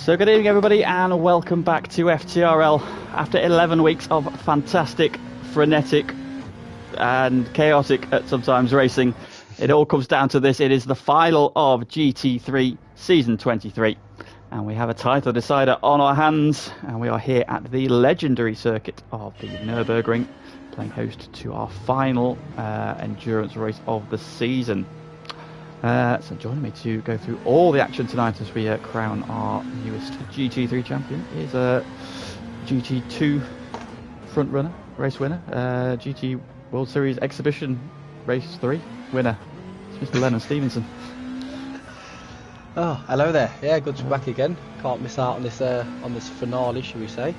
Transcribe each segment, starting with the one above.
So good evening everybody and welcome back to FTRL. After 11 weeks of fantastic, frenetic and chaotic at sometimes racing, it all comes down to this. It is the final of GT3 Season 23 and we have a title decider on our hands, and we are here at the legendary circuit of the Nurburgring, playing host to our final endurance race of the season. So joining me to go through all the action tonight as we crown our newest GT3 champion is a GT2 front runner, race winner, GT World Series Exhibition Race 3 winner. It's Mr. Lennon Stevenson. Oh, hello there. Yeah, good to be back again. Can't miss out on this finale, shall we say.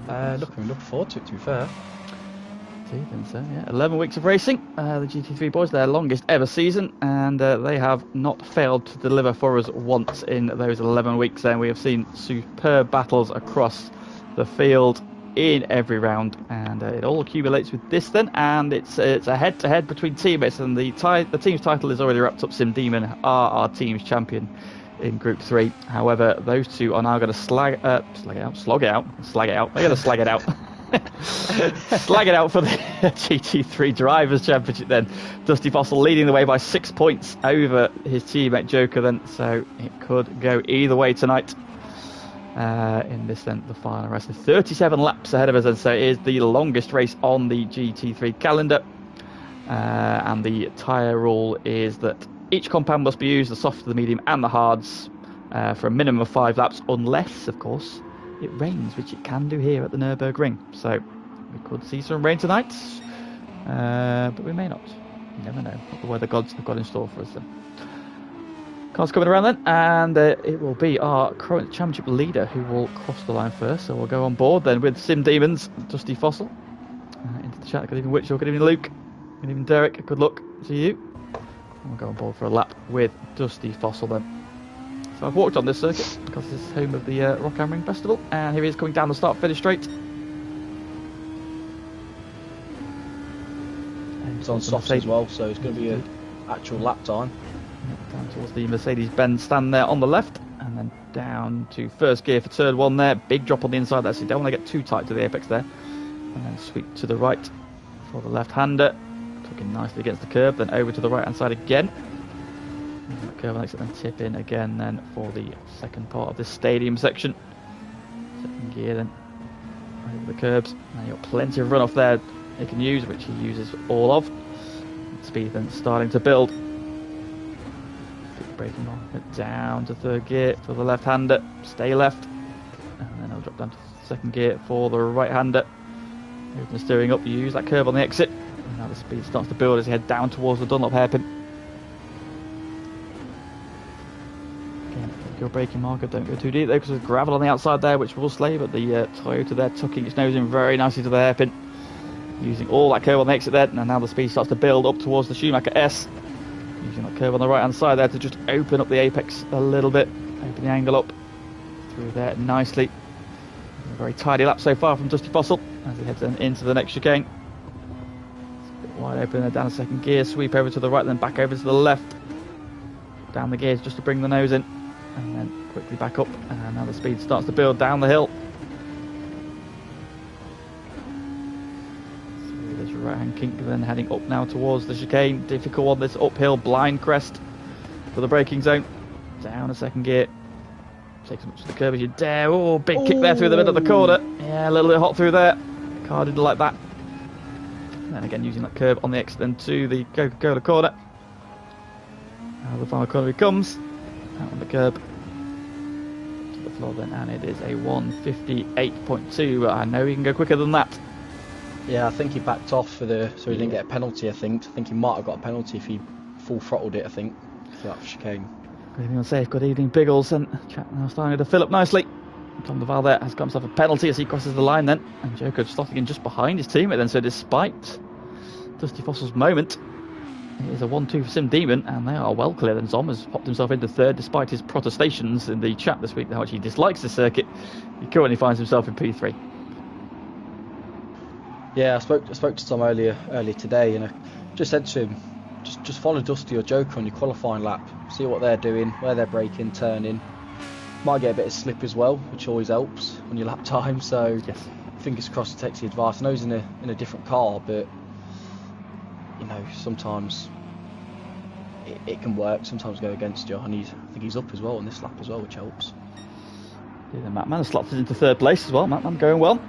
Looking forward to it, to be fair. So, yeah. 11 weeks of racing, the GT3 boys, their longest ever season, and they have not failed to deliver for us once in those 11 weeks. And we have seen superb battles across the field in every round, and it all accumulates with this then, and it's a head-to-head between teammates, and the team's title is already wrapped up. Sim Demon are our team's champion in Group 3. However, those two are now going to slag it out. They're going to slag it out. Slag it out for the GT3 Drivers' Championship then. Dusty Fossil leading the way by 6 points over his teammate Joker then, so it could go either way tonight in this then, the final race. 37 laps ahead of us, and so it is the longest race on the GT3 calendar, and the tyre rule is that each compound must be used, the soft, the medium and the hards, for a minimum of 5 laps, unless of course it rains, which it can do here at the Nurburgring. So we could see some rain tonight, but we may not. You never know what the weather gods have got in store for us then. Cars coming around then, and it will be our current championship leader who will cross the line first. So we'll go on board then with Sim Demons, Dusty Fossil, into the chat. Good evening Witchell, good evening Luke, good evening Derek, good luck to you. And we'll go on board for a lap with Dusty Fossil then. So I've walked on this circuit because this is home of the Rock Am Ring Festival, and here he is coming down the start-finish straight. It's on softs as well, so it's going to be an actual lap time. Down towards the Mercedes-Benz stand there on the left, and then down to first gear for turn 1 there. Big drop on the inside there, so you don't want to get too tight to the apex there. And then sweep to the right for the left-hander, tucking nicely against the curb, then over to the right-hand side again. Curve and exit, then tip in again then for the second part of this stadium section. Second gear then over the curbs. Now you've got plenty of runoff there he can use, which he uses all of. Speed then starting to build. Big braking marker down to third gear for the left-hander. Stay left, and then I'll drop down to second gear for the right-hander. Moving the steering up, you use that curve on the exit. And now the speed starts to build as you head down towards the Dunlop hairpin. Your braking marker, don't go too deep there because there's gravel on the outside there which will slay, but the Toyota there tucking its nose in very nicely to the hairpin, using all that curve on the exit there. And now the speed starts to build up towards the Schumacher S, using that curve on the right hand side there to just open up the apex a little bit, open the angle up through there nicely. A very tidy lap so far from Dusty Fossil as he heads into the next chicane. It's a bit wide open there, down a second gear, sweep over to the right, then back over to the left, down the gears just to bring the nose in, and then quickly back up, and now the speed starts to build down the hill. So there's your right hand kink, then heading up now towards the chicane. Difficult on this uphill blind crest for the braking zone. Down a second gear, take as much of the curve as you dare. Oh, big kick there through the middle of the corner. Yeah, a little bit hot through there. The car didn't like that. And then again using that curve on the exit then to the Coca-Cola corner. Now the final corner he comes. Out on the curb to the floor then, and it is a 1:58.2, but I know he can go quicker than that. Yeah, I think he backed off so he didn't get a penalty. I think he might have got a penalty if he full throttled it, I think, for that chicane. Good evening on safe, good evening Biggles, and chat now starting to fill up nicely. Tom Duval there has got himself a penalty as he crosses the line then, and Joker slotting in just behind his teammate then, so despite Dusty Fossil's moment, it is a 1-2 for Sim Demon, and they are well clear. And Zom has popped himself into third despite his protestations in the chat this week how much he dislikes the circuit. He currently finds himself in P3. Yeah, I spoke to Tom earlier today, and I just said to him, just follow Dusty or Joker on your qualifying lap, see what they're doing, where they're braking, turning, Might get a bit of slip as well, which always helps on your lap time. So Yes. fingers crossed he takes the advice. I know he's in a different car, but you know, sometimes it can work, sometimes go against you. And I think he's up as well on this lap as well, which helps. Yeah, Matt Man has slotted into third place as well. Matt Man going well.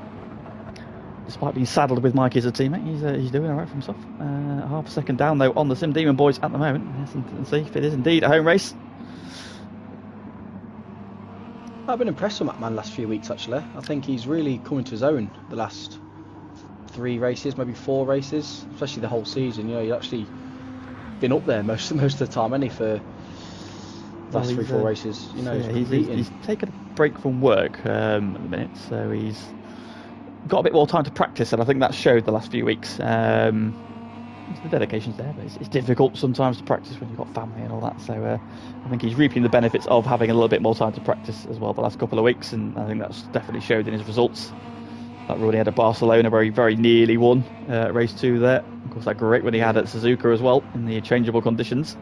Despite being saddled with Mikey as a teammate, he's doing alright for himself. Half a second down though on the Sim Demon boys at the moment. Yes, and see if it is indeed a home race. I've been impressed with Matt last few weeks actually. I think he's really coming to his own the last 3 races, maybe 4 races, especially the whole season. You know, he's actually been up there most of the time, hasn't he, for the last 3-4 races. You know, yeah, he's taken a break from work at the minute, so he's got a bit more time to practice, and I think that showed the last few weeks. The dedication's there, but it's difficult sometimes to practice when you've got family and all that. So I think he's reaping the benefits of having a little bit more time to practice as well the last couple of weeks, and I think that's definitely showed in his results. That run he had at Barcelona, where he very nearly won race 2 there. Of course, that great one he had at Suzuka as well in the changeable conditions. So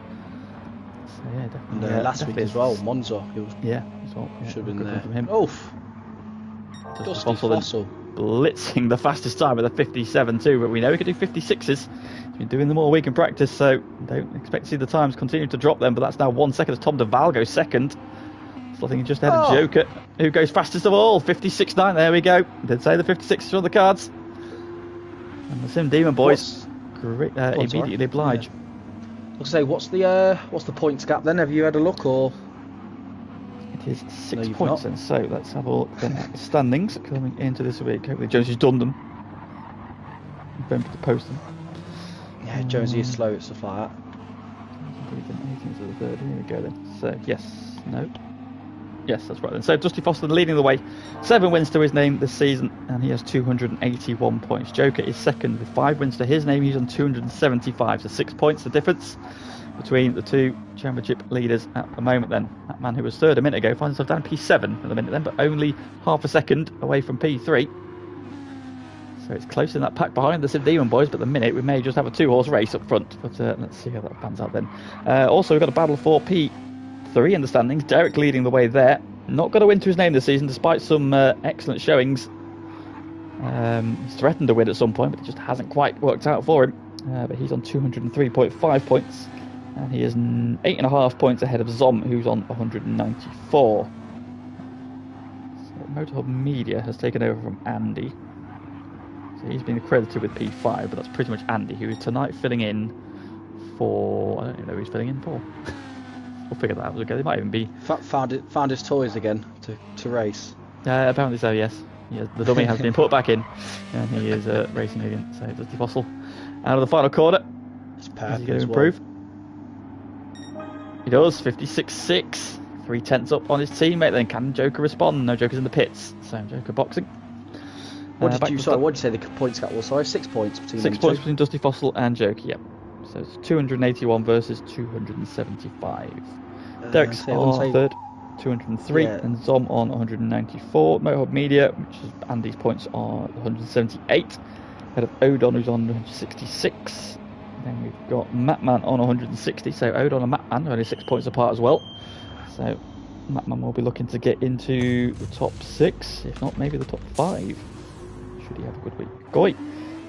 yeah, definitely. And last definitely week as well, Monza. He was, as well. Yeah, should have been there. from him. Oof. Dusty Fossil. Blitzing the fastest time with a 57.2, but we know he can do 56s. He's been doing them all week in practice, so don't expect to see the times continue to drop them, but that's now 1 second as Tom Duval goes second. So I think he just had a Joker, who goes fastest of all, 56.9, there we go. Did say the 56s are on the cards. And the Sim Demon boys immediately oblige. Yeah. I'll say, what's the points gap then? Have you had a look, or? It is 6 points then, so let's have a look then at the standings coming into this week. Hopefully Jones has done them. Remember to post them. Yeah, Jonesy is slow at stuff like that. 18th to the 3rd, here we go then. So, yes, that's right then. So Dusty Foster leading the way, 7 wins to his name this season, and he has 281 points. Joker is second with 5 wins to his name, he's on 275, so 6 points the difference between the 2 championship leaders at the moment then. That man who was 3rd a minute ago finds himself down P7 at the minute then, but only half a second away from P3. So it's close in that pack behind the Sim Demon boys, but at the minute we may just have a 2-horse race up front, but let's see how that pans out then. Also we've got a battle for P3 in the standings. Derek leading the way there. Not got a win to his name this season despite some excellent showings. He's threatened to win at some point, but it just hasn't quite worked out for him. But he's on 203.5 points, and he is 8.5 points ahead of Zom, who's on 194. So Motorhub Media has taken over from Andy. So he's been accredited with P5, but that's pretty much Andy, who is tonight filling in for... I don't even know who he's filling in for. We'll figure that out as we go. They might even be... Found his toys again to race. Apparently so, yes. The dummy has been put back in, and he is racing again. So Dusty Fossil out of the final corner. It's Is perfect. he going to improve? He does, 56.6. 3/10 up on his teammate. Then can Joker respond? No, Joker's in the pits. So Joker boxing. What did you say the points gap was? Sorry, 6 points between 6 points between Dusty Fossil and Joker, yep. So it's 281 versus 275. Derek's on 3rd, 203, and Zom on 194. Motorhub Media, which is Andy's points, are 178. Ahead of Odon, who's on 166. Then we've got Matman on 160. So Odon and Matman are only 6 points apart as well. So Matman will be looking to get into the top 6, if not maybe the top 5. Should he have a good week? Goy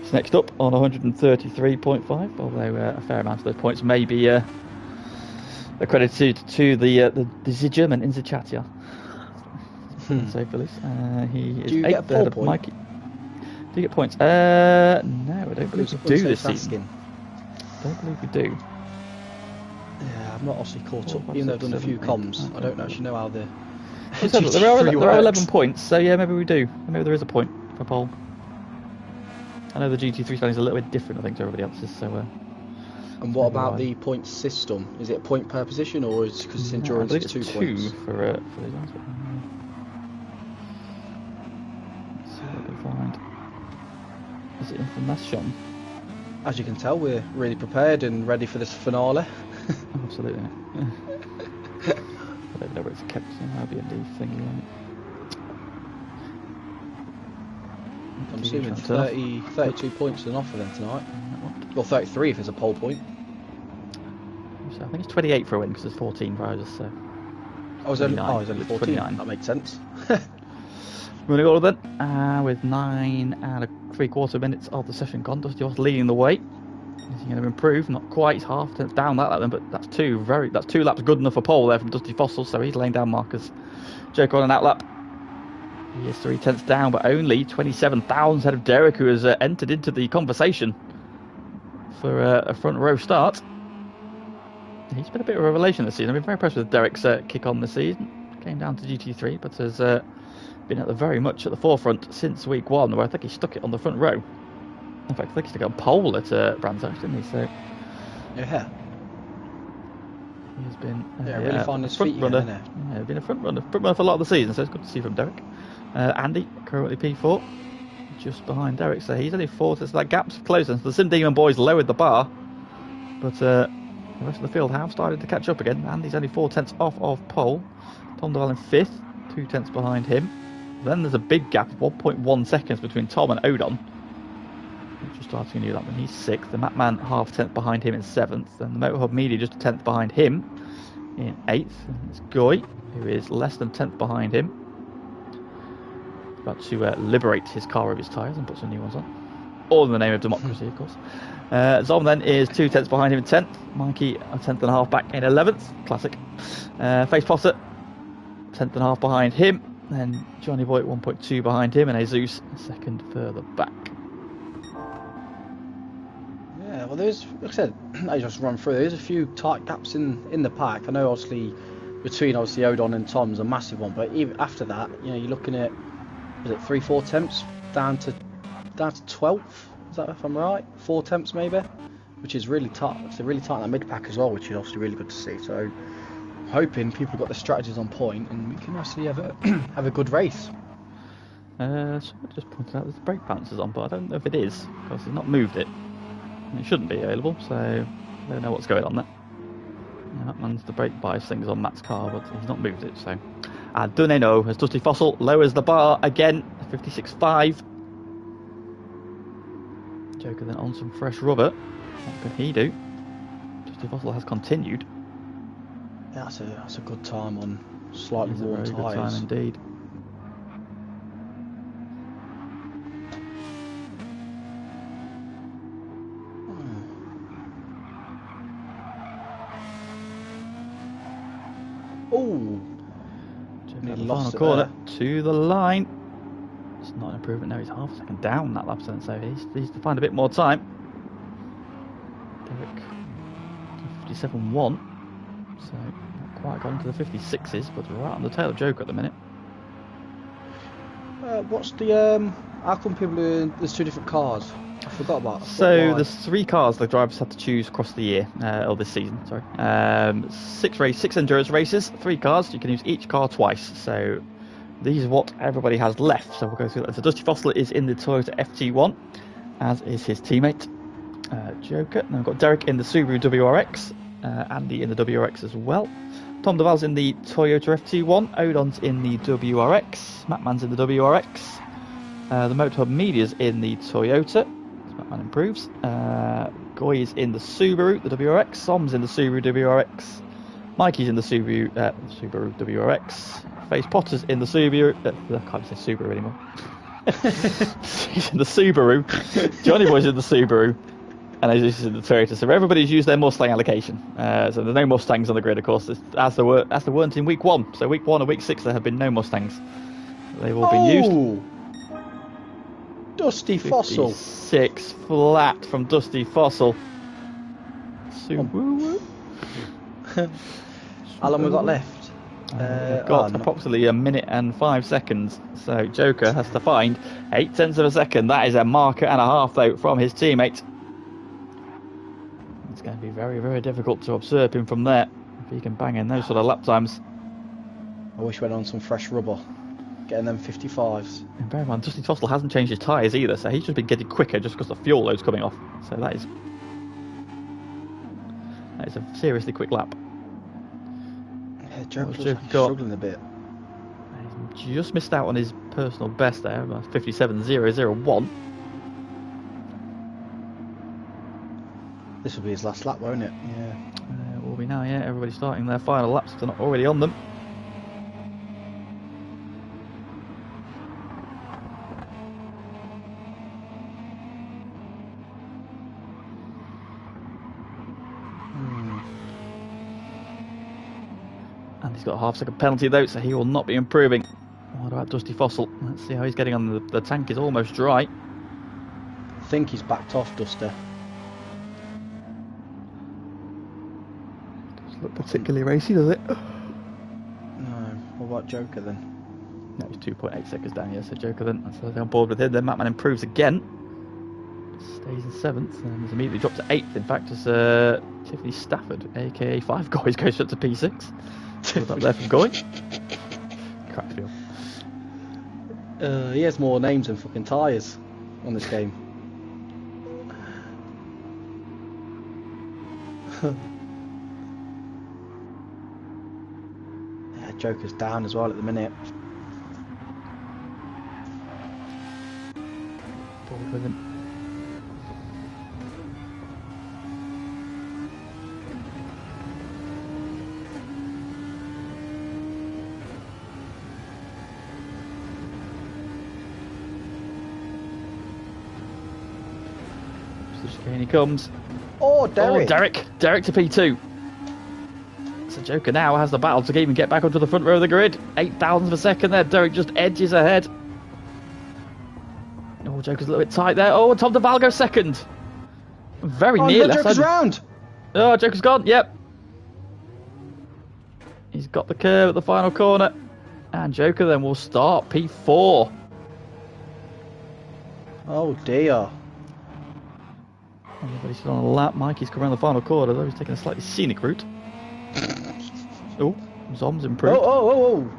is next up on 133.5, although a fair amount of those points may be accredited to the German in the chat, yeah. So Phyllis, he is 8th ahead of Mikey. Do you get points? No, I don't believe we do this season. Don't believe we do. Yeah, I'm not actually caught up. Even though I've done a few comms, I don't actually know how the. There are 11 points, so yeah, maybe we do. Maybe there is a point for poll. I know the GT3 standing is a little bit different, I think, to everybody else's. So. And what about the point system? Is it a point per position, or is because it's endurance, it's 2 points? For these ones. Let's see what we find. Is it information? As you can tell, we're really prepared and ready for this finale. Absolutely. I don't know where it's kept in Airbnb thingy on it. I'm assuming 32 points is an offer then tonight. Well, 33 if it's a pole point. So I think it's 28 for a win because there's 14 prizes. So. I was only 14. 29. That makes sense. Running order then, with 9 and 3/4 minutes of the session gone. Dusty Fossil leading the way. Is he going to improve? Not quite. He's half tenth down that lap then, but that's 2 laps good enough for pole there from Dusty Fossil, so he's laying down markers. Joker on an out lap. He is 3/10 down, but only 27 thousandths ahead of Derek, who has entered into the conversation for a front row start. He's been a bit of a revelation this season. I've been very impressed with Derek's kick on this season. Came down to GT3, but has been very much at the forefront since week 1, where I think he stuck it on the front row. In fact, I think he stuck it on pole at Brands Hatch, didn't he? So yeah, he has been really finding his front feet runner. again, isn't Yeah, been a front runner for a lot of the season, so it's good to see from Derek. Andy currently P4, just behind Derek, so he's only 4. So that gap's closing. So the Sim Demon boys lowered the bar, but the rest of the field have started to catch up again. Andy's only 4 tenths off of pole. Tom Duval in 5th, 2 tenths behind him. Then there's a big gap of 1.1 seconds between Tom and Odon. Just starting a new lap, and he's 6th. The Mapman half tenth behind him in 7th. Then the Motorhub Media just a 10th behind him in 8th. And it's Goy, who is less than 10th behind him. About to liberate his car of his tyres and put some new ones on. All in the name of democracy, of course. Zom then is 2 tenths behind him in 10th. Mikey a 10th and a half back in 11th. Classic. Face Potter, 10th and a half behind him. Then Johnny Boy at 1.2 behind him, and Jesus a second further back. Yeah, well, there's, like I said, I just run through. There's a few tight gaps in the pack. I know, obviously, between Odon and Tom's a massive one, but even after that, you know, you're looking at, was it 3-4 temps down to 12th? Is that, if I'm right? 4 temps maybe, which is really tight. It's really tight in that mid pack as well, which is obviously really good to see. So, hoping people got the strategies on point and we can actually have a good race. So I just pointed out there's the brake balancers on, but I don't know if it is because he's not moved it. And it shouldn't be available, so I don't know what's going on there. Yeah, that man's the brake bias things on Matt's car, but he's not moved it. So I don't know. As Dusty Fossil lowers the bar again, 56.5. Joker then on some fresh rubber. What can he do? Dusty Fossil has continued. Yeah, that's a good time on slightly worn tyres. Good time indeed. Oh, Joker lost the corner to the line. It's not an improvement now. He's half a second down that lap, so he needs to find a bit more time. Derek 57.1. So not quite got into the 56s, but right on the tail of Joker at the minute. What's the how come there's 2 different cars? I forgot about. So there's 3 cars the drivers had to choose across the year, or this season. Sorry, 6 endurance races, 3 cars. You can use each car twice. So these are what everybody has left. So we'll go through that. So Dusty Fossil is in the Toyota FT1, as is his teammate Joker. Then we've got Derek in the Subaru WRX. Andy in the WRX as well. Tom Duval's in the Toyota FT1. Odon's in the WRX. Mattman's in the WRX. The Motorhub Media's in the Toyota. Mattman improves. Goy is in the Subaru, the WRX. Som's in the Subaru WRX. Mikey's in the Subaru WRX. Face Potter's in the Subaru. I can't say Subaru anymore. He's in the Subaru. Johnny Boy's in the Subaru. And this is in the Toyota, so everybody's used their Mustang allocation. So there's no Mustangs on the grid, of course, as there weren't in week 1. So week 1 and week 6 there have been no Mustangs. They've all been used. Dusty Fossil. 6 flat from Dusty Fossil. Subaru. How long we got left? We've got approximately a minute and 5 seconds. So Joker has to find 8 tenths of a second. That is a marker and a half, though, from his teammate. It's going to be very, very difficult to observe him from there if he can bang in those sort of lap times. I wish we went on some fresh rubber, getting them 55s. And bear in mind, Dusty Fossil hasn't changed his tyres either, so he's just been getting quicker just because the fuel load's coming off. So that is a seriously quick lap. Yeah, Joker's struggling a bit. He's just missed out on his personal best there, 57.001. This will be his last lap, won't it? Yeah. It will be now, yeah. Everybody's starting their final laps if they're not already on them. And he's got a half-second penalty though, so he will not be improving. What about Dusty Fossil? Let's see how he's getting on. The tank is almost dry. I think he's backed off, Duster. Doesn't look particularly racy, does it? No. What about Joker then? No, he's 2.8 seconds down here, so Joker then. So they're on board with him. Then Matman improves again. Stays in 7th and has immediately dropped to 8th. In fact, as Tiffany Stafford, aka Five Guys, goes up to P6. What's up there from Goy? Crackfield. He has more names than fucking tyres on this game. Yeah, Joker's down as well at the minute. Board with him. Here he comes. Oh, Derek! Oh, Derek to P2. So Joker now has the battle to even get back onto the front row of the grid. 8,000 of a second there. Derek just edges ahead. Oh, Joker's a little bit tight there. Oh, Tom DeVal goes second. Very near. No, Joker's round. Oh, Joker's gone. Yep. He's got the curve at the final corner. And Joker then will start P4. Oh, dear. Everybody's still on a lap. Mikey's come around the final corner, though he's taking a slightly scenic route. Oh, Zom's improved. Oh.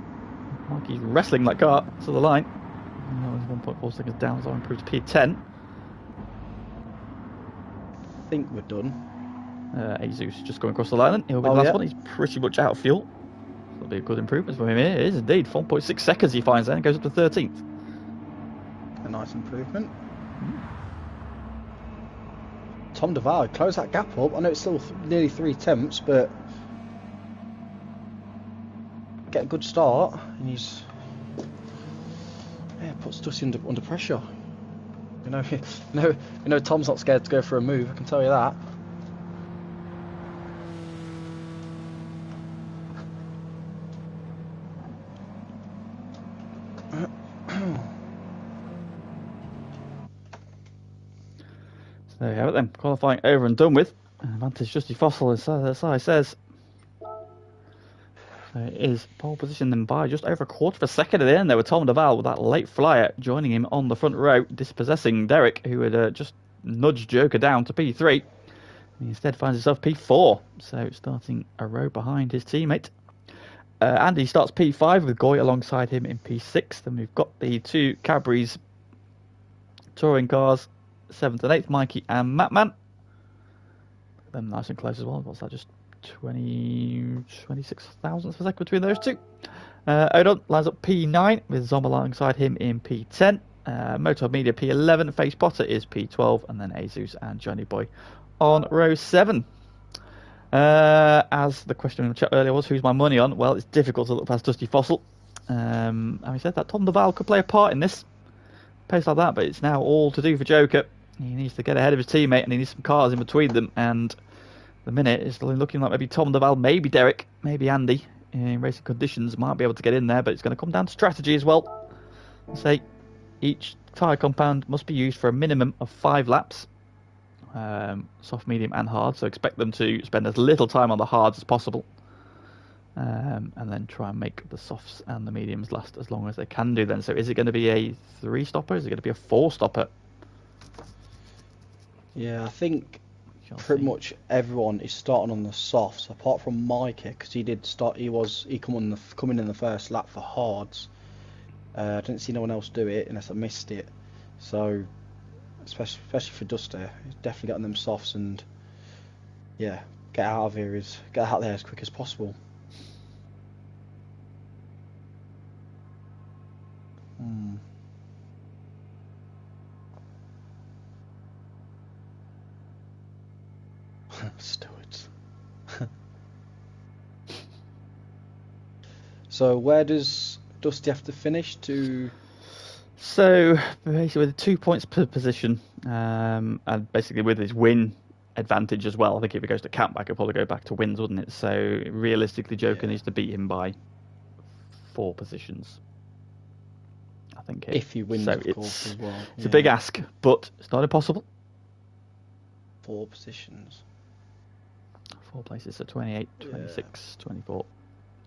Mikey's wrestling that car to the line. No, he's 1.4 seconds down, so improved to P10. I think we're done. Jesus just going across the line then. He'll be the last one. He's pretty much out of fuel. That'll be a good improvement for him here. It is indeed. 1.6 seconds he finds there and goes up to 13th. A nice improvement. Tom DeVal close that gap up. I know it's still nearly 3 tenths, but get a good start, and he's puts Dusty under pressure. You know, Tom's not scared to go for a move. I can tell you that. There we have it then. Qualifying over and done with. Advantage Dusty Fossil, as I says. So it is pole position then by just over a quarter of a second at the end there with Tom DeVal with that late flyer joining him on the front row, dispossessing Derek, who had just nudged Joker down to P3. He instead finds himself P4, so starting a row behind his teammate. Andy starts P5 with Goy alongside him in P6. Then we've got the two Cadbury's touring cars, 7th and 8th, Mikey and Matman. Them nice and close as well. What's that, just 26 thousandths of a second between those two. Odon lines up P9 with Zom alongside him in P10. Motor Media P11, Face Potter is P12, and then Azus and Johnny Boy on row 7. As the question in the chat earlier was, who's my money on? Well, it's difficult to look past Dusty Fossil. Having said that, Tom DeVal could play a part in this. Pace like that, but it's now all to do for Joker. He needs to get ahead of his teammate, and he needs some cars in between them, and the minute it's looking like maybe Tom DeVal, maybe Derek, maybe Andy in racing conditions might be able to get in there, but it's going to come down to strategy as well. Say each tyre compound must be used for a minimum of 5 laps, soft, medium and hard, so expect them to spend as little time on the hards as possible, and then try and make the softs and the mediums last as long as they can do then. So is it going to be a 3-stopper? Is it going to be a 4-stopper? Yeah, I think pretty much everyone is starting on the softs, apart from Mikey, because he did start. He coming in the first lap for hards. I didn't see no one else do it unless I missed it. So, especially for Duster, he's definitely getting them softs, and yeah, get out there as quick as possible. Stewards. So where does Dusty have to finish to? So basically with 2 points per position, and basically with his win advantage as well. I think if it goes to countback, it'll probably go back to wins, wouldn't it? So realistically, Joker needs to beat him by 4 positions. I think. If he wins, so of course, as well. It's a big ask, but it's not impossible. 4 positions. 4 places, so 28, 26, 24.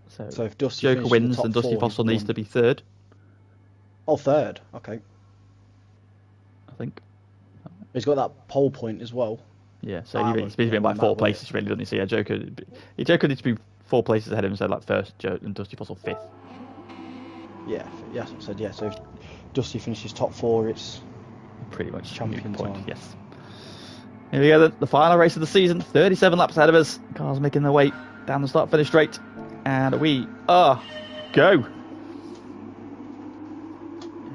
So if Dusty Joker wins, then Dusty Fossil needs to be 3rd. Oh, 3rd. Okay. I think. He's got that pole point as well. Yeah, so he's been by 4 places, really, doesn't he? So yeah, Joker needs to be 4 places ahead of him, so like 1st, and Dusty Fossil 5th. Yeah, yes, I said, yeah. So if Dusty finishes top 4, it's pretty much champion point. time. Yes. Here we go, the final race of the season. 37 laps ahead of us. Cars making their way down the start-finish straight, and we are go.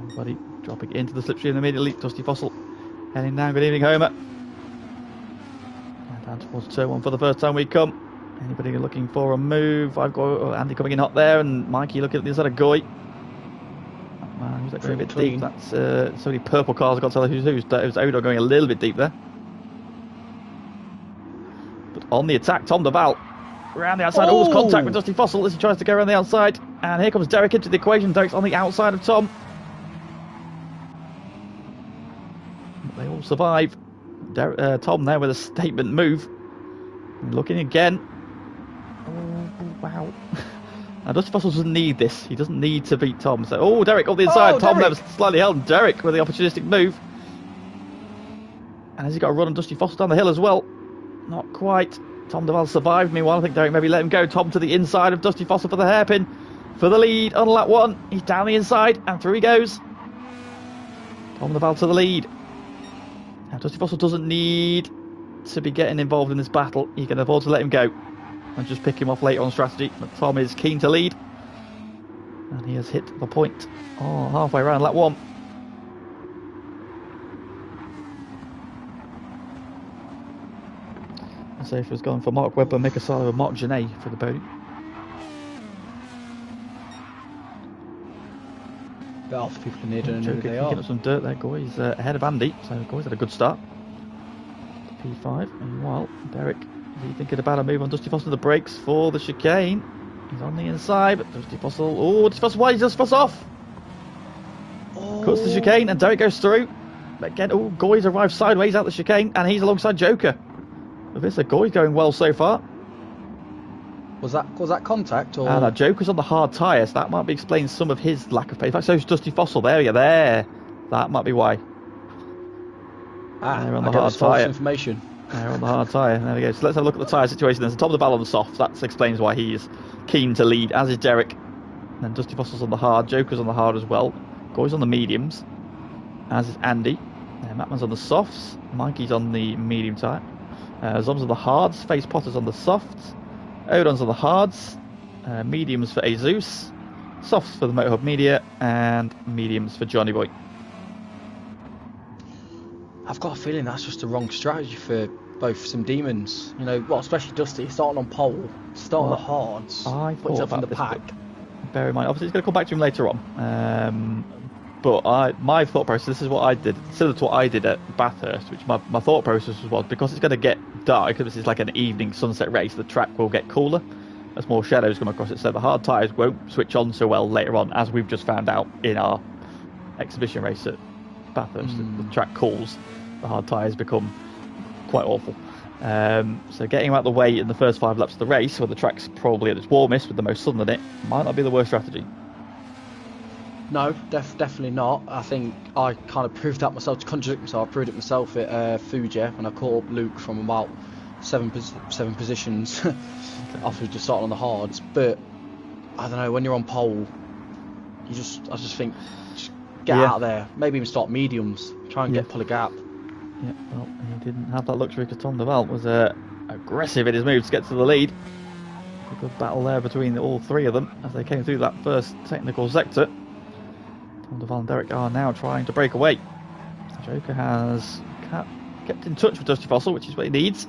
Everybody dropping into the slipstream immediately. Dusty Fossil heading down. Good evening, Homer. And down towards turn 1 for the first time we come. Anybody looking for a move? I've got Andy coming in hot there, and Mikey looking at the inside of Goy. Man, who's that going a bit deep? That's so many purple cars. I've got to tell you who's. It was Odo going a little bit deep there. But on the attack, Tom Duval around the outside. Oh, contact with Dusty Fossil as he tries to go around the outside. And here comes Derek into the equation. Derek's on the outside of Tom. But they all survive. Tom there with a statement move. And looking again. Oh, wow. Now, Dusty Fossil doesn't need this. He doesn't need to beat Tom. So, Derek on the inside. Tom there was slightly held. Derek with the opportunistic move. And has he got a run on Dusty Fossil down the hill as well? Not quite. Tom Duval survived. Meanwhile, I think Derek maybe let him go. Tom to the inside of Dusty Fossil for the hairpin. For the lead on lap 1. He's down the inside and through he goes. Tom Duval to the lead. Now, Dusty Fossil doesn't need to be getting involved in this battle. He can afford to let him go and just pick him off later on strategy. But Tom is keen to lead. And he has hit the point. Halfway around lap 1. Safe has gone for Mark Webber, Mika Salo, and Mark Genet for the podium. Half the people in here don't know who they are. Picking up some dirt there, Goy's ahead of Andy, so Goy's had a good start. P5, meanwhile, Derek, is he thinking about a move on Dusty Fossil? The brakes for the chicane. He's on the inside, but Dusty Fossil, Dusty Fossil, why does Dusty Fossil off? Cuts the chicane, and Derek goes through. But again, Goy's arrived sideways out the chicane, and he's alongside Joker. This Goy's going well so far. Was that contact? Or? Now Joker's on the hard tyres. That might be explaining some of his lack of pace. In fact, so is Dusty Fossil. There we go. There. That might be why. They're on the hard tyre. Information. They're on the hard tyre. There we go. So let's have a look at the tyre situation. There's a top of the barrel on the soft. That explains why he is keen to lead, as is Derek. And then Dusty Fossil's on the hard. Joker's on the hard as well. Goy's on the mediums, as is Andy. Mattman's on the softs. Mikey's on the medium tyre. Zom's on the hards, Face Potter's on the softs, Odon's on the hards, mediums for Azus, softs for the Motorhub Media, and mediums for Johnny Boy. I've got a feeling that's just the wrong strategy for both some demons. You know, well, especially Dusty, starting on pole, starting the hards, put himself in the pack. Bear in mind, obviously he's going to come back to him later on. But my thought process, this is what I did, similar to what I did at Bathurst, which my thought process was because it's going to get dark, because this is like an evening sunset race, the track will get cooler as more shadows come across it, so the hard tyres won't switch on so well later on, as we've just found out in our exhibition race at Bathurst. The track cools, the hard tyres become quite awful. So getting him out of the way in the first 5 laps of the race, where the track's probably at its warmest with the most sun in it, might not be the worst strategy. No, definitely not. I think I kind of proved that myself, to contradict myself. I proved it myself at Fuji when I caught up Luke from about 7 positions after just starting on the hards. But I don't know, when you're on pole, I just think just get out of there. Maybe even start mediums, try and pull a gap. Yeah, well, he didn't have that luxury because Tom Duval was aggressive in his move to get to the lead. A good battle there between all 3 of them as they came through that first technical sector. Tom Duval and Derek are now trying to break away. Joker has kept in touch with Dusty Fossil, which is what he needs.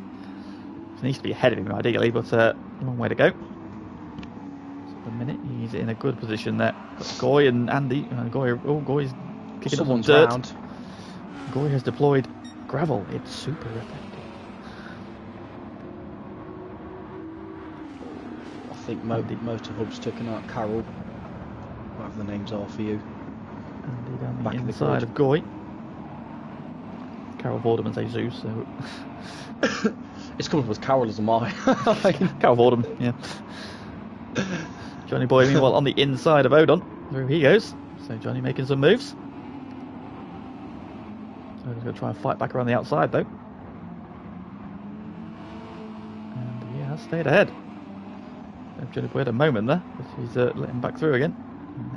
He needs to be ahead of him ideally, but a long way to go. So at the minute he's in a good position there. But Goy and Andy, Goy's kicking up some dirt. Goy has deployed gravel. It's super effective. think Motor Hub's taken out Carroll, whatever the names are for you. Andy down the Back inside of Goy. Carroll Vorderman's Jesus, so... It's coming up as Carroll as mine. Carroll Vorderman, yeah. Johnny Boy, meanwhile, on the inside of Odon. Through he goes. So Johnny making some moves. So he's going to try and fight back around the outside, though. And yeah, stayed ahead. Johnny Boy had a moment there, but he's let him back through again.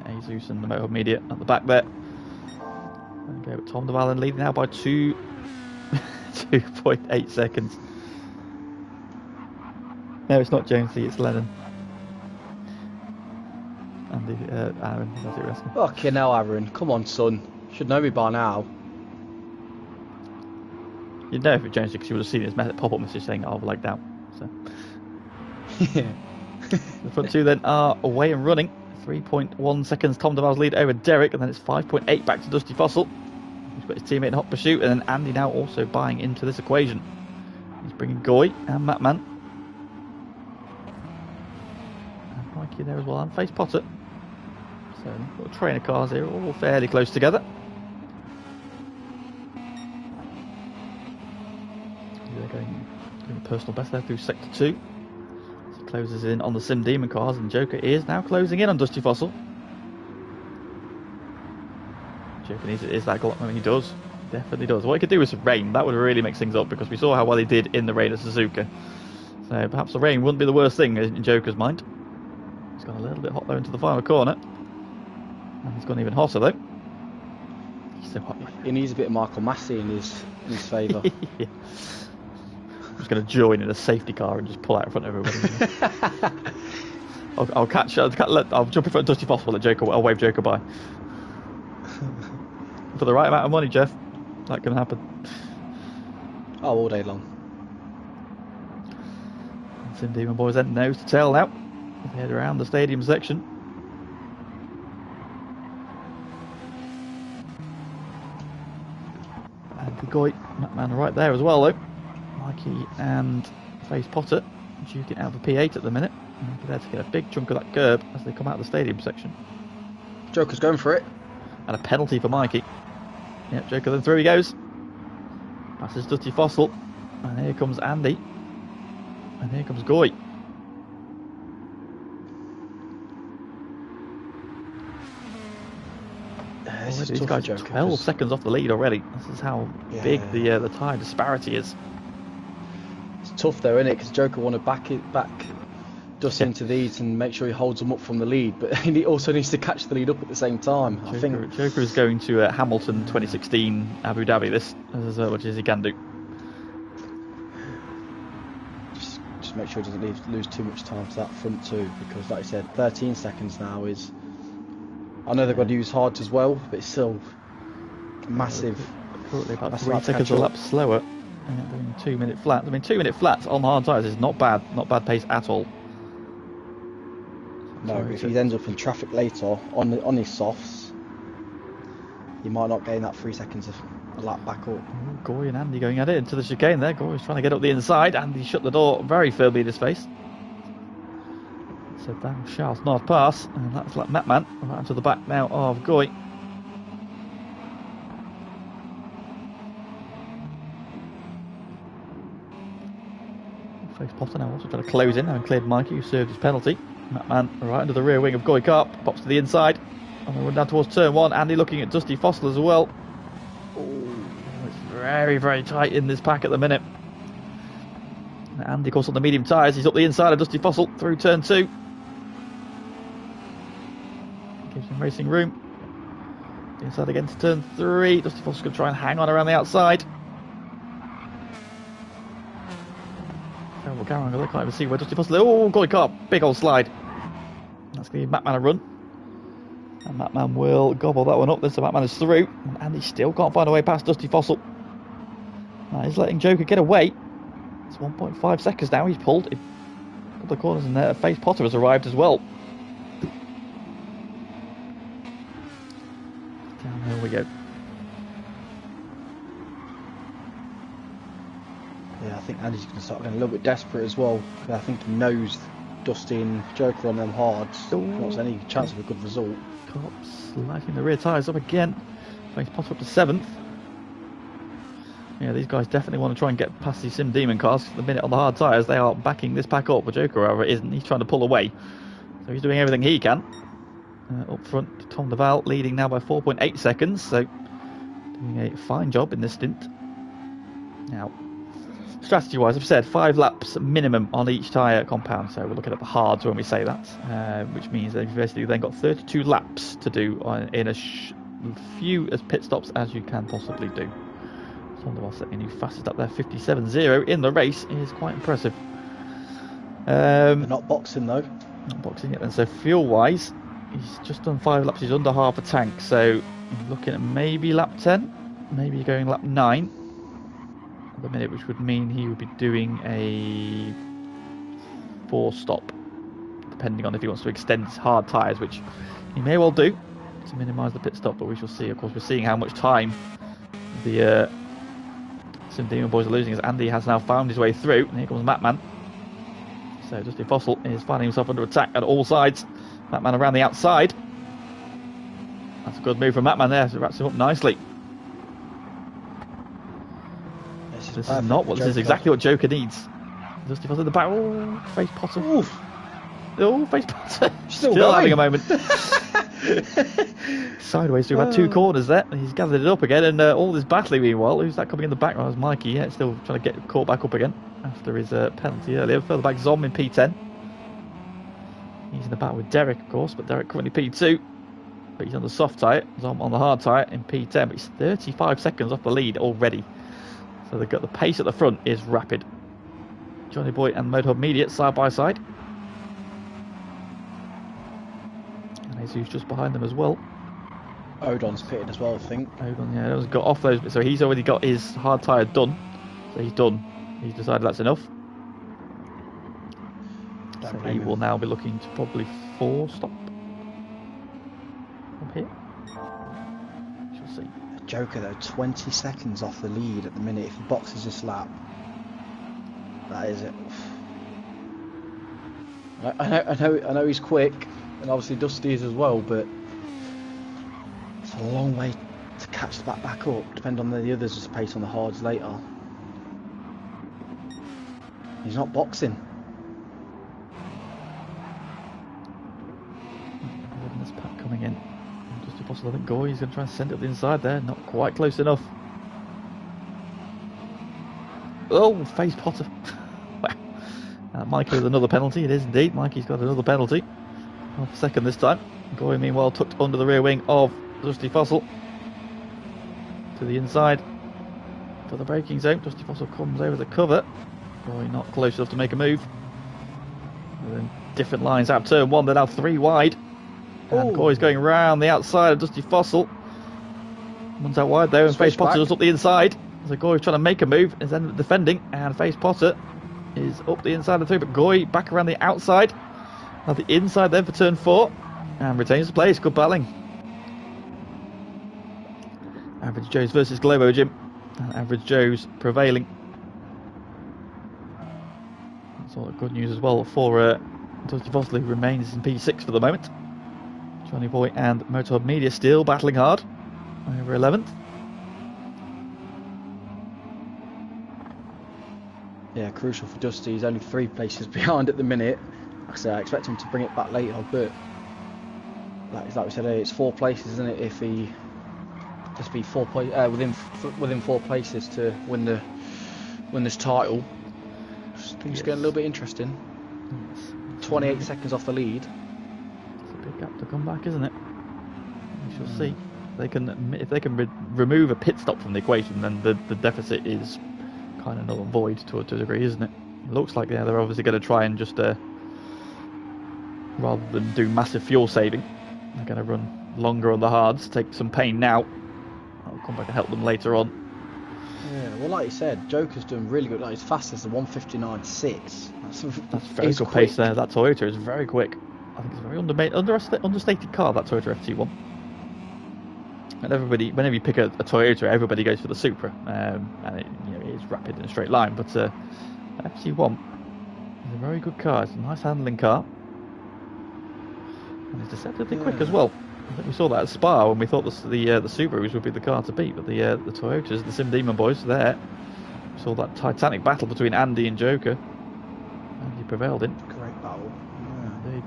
And Jesus and the Motor Media at the back there. And go with Tom de Valen leading now by 2.8 seconds. No, it's not Jonesy, it's Lennon. And Aaron does it wrestling. Fucking hell, Aaron. Come on, son. Should know me by now. You'd know if it Jonesy because you would have seen his pop-up message saying, "I've lagged out." So. Yeah. The front two then are away and running. 3.1 seconds Tom de Val's lead over Derek, and then it's 5.8 back to Dusty Fossil. He's got his teammate in hot pursuit, and then Andy now also buying into this equation. He's bringing Goy and Matman. And Mikey there as well, and Face Potter. So, got trainer cars here, all fairly close together. They're going a personal best there through Sector 2. As he closes in on the Sim Demon cars, and Joker is now closing in on Dusty Fossil. Joker needs it, is that glut. I mean, he does. Definitely does. What he could do with some rain, that would really mix things up, because we saw how well he did in the rain at Suzuka. So perhaps the rain wouldn't be the worst thing in Joker's mind. He's gone a little bit hot though into the final corner. And he's gone even hotter though. He's so hot. He needs a bit of Michael Massey in his favour. Yeah. I'm just going to join in a safety car and just pull out in front of everybody. I'll jump in front of Dusty Fossil at Joker. I'll wave Joker by. For the right amount of money, Jeff, that can happen. Oh, all day long. Sim Demon boys then nose to tail now. They head around the stadium section. And Goy, Matman right there as well though. Mikey and Face Potter duking out for P8 at the minute. And they're there to get a big chunk of that curb as they come out of the stadium section. Joker's going for it. And a penalty for Mikey. Yep, Joker then through he goes. Passes Dusty Fossil. And here comes Andy. And here comes Goy. These guys are 12 seconds off the lead already. This is how big the tyre disparity is. It's tough though, isn't it? Because Joker want to back Dusty into these and make sure he holds them up from the lead, but he also needs to catch the lead up at the same time. I think Joker is going to Hamilton 2016 Abu Dhabi this as much as he can do. Just make sure he doesn't lose too much time to that front two, because like I said, 13 seconds now is... I know they've got to use hards as well, but it's still massive. Currently about 3 seconds a lap slower. Doing 2 minute flats. I mean, 2 minute flats on hard tyres is not bad pace at all. No, if he ends up in traffic later on his softs, he might not gain that 3 seconds of a lap back up. Goy and Andy going at it into the chicane there. Goy's trying to get up the inside. Andy shut the door very firmly in his face. So thou shalt not pass, and that's like Matman right into the back now of Goy. Face Potter now also trying to close in, having cleared Mikey, who served his penalty. Matman right under the rear wing of Goy Carp, pops to the inside, and they run down towards turn one. Andy looking at Dusty Fossil as well. Oh, it's very, very tight in this pack at the minute. And Andy, of course, on the medium tyres, he's up the inside of Dusty Fossil through turn two. Gives him racing room. Inside again to turn three. Dusty Fossil's going to try and hang on around the outside. Terrible camera angle. I can't even see where Dusty Fossil... Oh, Goy Carp. Big old slide. That's going to give Matman a run. And Matman will gobble that one up. Then so Matman is through. And Andy still can't find a way past Dusty Fossil. Now he's letting Joker get away. It's 1.5 seconds now. He's pulled in a couple of corners, and there Face Potter has arrived as well. Downhill we go. Yeah, I think Andy's going to start getting a little bit desperate as well. I think he knows Dusty and Joker on them hards. Oh. Not any chance of a good result. Cops lighting the rear tyres up again. Face Potter up to 7th. Yeah, these guys definitely want to try and get past these Sim Demon cars. The minute on the hard tyres, they are backing this pack up. But Joker, however, isn't. He's trying to pull away. So he's doing everything he can. Up front, Tom Duval leading now by 4.8 seconds. So doing a fine job in this stint. Now, strategy-wise, I've said 5 laps minimum on each tyre compound. So we're looking at the hards when we say that. Which means that you've basically then got 32 laps to do in as few as pit stops as you can possibly do. Tom Duval setting a new fastest up there, 57.0 in the race is quite impressive. They're not boxing though. Not boxing yet then. So fuel-wise, he's just done 5 laps. He's under half a tank. So looking at maybe lap 10, maybe going lap 9 at the minute, which would mean he would be doing a 4-stop, depending on if he wants to extend his hard tyres, which he may well do to minimise the pit stop. But we shall see. Of course, we're seeing how much time the Sim Demon boys are losing as Andy has now found his way through, and here comes Matman. So Dusty Fossil is finding himself under attack at all sides. Matman around the outside. That's a good move from Matman there, so it wraps him up nicely. This is exactly what Joker needs. Dusty Fossil in the back. Oh, Face Potter. Oof. Oh, Face Potter. Still having a moment. Sideways through about 2 corners there. He's gathered it up again, and all this battling meanwhile. Who's that coming in the back? Well, it's Mikey. Yeah, still trying to get caught back up again after his penalty earlier. Further back, Zom in P10. He's in the battle with Derek, of course, but Derek currently P2. But he's on the soft tyre. Zom on the hard tyre in P10. But he's 35 seconds off the lead already. So they've got the pace at the front is rapid. Johnny Boy and Motorhub Media side by side. Jesus just behind them as well. Odon's pitted as well, I think. Odon, yeah, has got off those bits, so he's already got his hard tyre done. So he's done. He's decided that's enough. So he will now be looking to probably 4-stop from here. Shall see. Joker though, 20 seconds off the lead at the minute. If he boxes this lap, that is it. I know he's quick. And obviously Dusty is as well, but it's a long way to catch the back up, depending on the others' pace on the hards later. He's not boxing. This pack coming in. Just a possible, I think Goy's going to try and send it up the inside there. Not quite close enough. Oh, Face Potter. Wow. Mikey with another penalty. It is indeed. Mikey's got another penalty. Half a second this time. Goy meanwhile tucked under the rear wing of Dusty Fossil. To the inside for the braking zone. Dusty Fossil comes over the cover. Goy not close enough to make a move. And then different lines out of turn 1. They're now 3 wide. And Goy's going round the outside of Dusty Fossil. One's out wide there, and Face Potter just up the inside. So Goy's trying to make a move, is then defending, and Face Potter is up the inside of the 3, but Goy back around the outside. Now the inside then for turn 4, and retains the place. Good battling. Average Joe's versus Globo Jim, and Average Joe's prevailing. That's all good news as well for Dusty Fossil, who remains in P6 for the moment. Johnny Boy and Motorhub Media still battling hard over 11th. Yeah, crucial for Dusty. He's only 3 places behind at the minute. Like I said, I expect him to bring it back later, but like we said earlier, it's 4 places, isn't it? If he just be within 4 places to win this title, things get a little bit interesting. Yes. 28 seconds off the lead. It's a big gap to come back, isn't it? We shall see. If they can remove a pit stop from the equation, then the deficit is kind of null and void to a degree, isn't it? It looks like they're obviously going to try and just rather than do massive fuel saving, they're going to run longer on the hards, take some pain now. I'll come back and help them later on. Yeah, well, like you said, Joker's doing really good. Like, his fastest is 1:59.6. That's very good pace there. That Toyota is very quick. I think it's a very understated car, that Toyota FT1. And everybody, whenever you pick a Toyota, everybody goes for the Supra, and it is rapid in a straight line. But FT1, It's a very good car. It's a nice handling car. And it's deceptively quick as well. I think we saw that at Spa when we thought the Subarus would be the car to beat, but the Toyotas, the Sim Demon boys, there. We saw that titanic battle between Andy and Joker. Andy prevailed in. Great battle. Yeah. Indeed.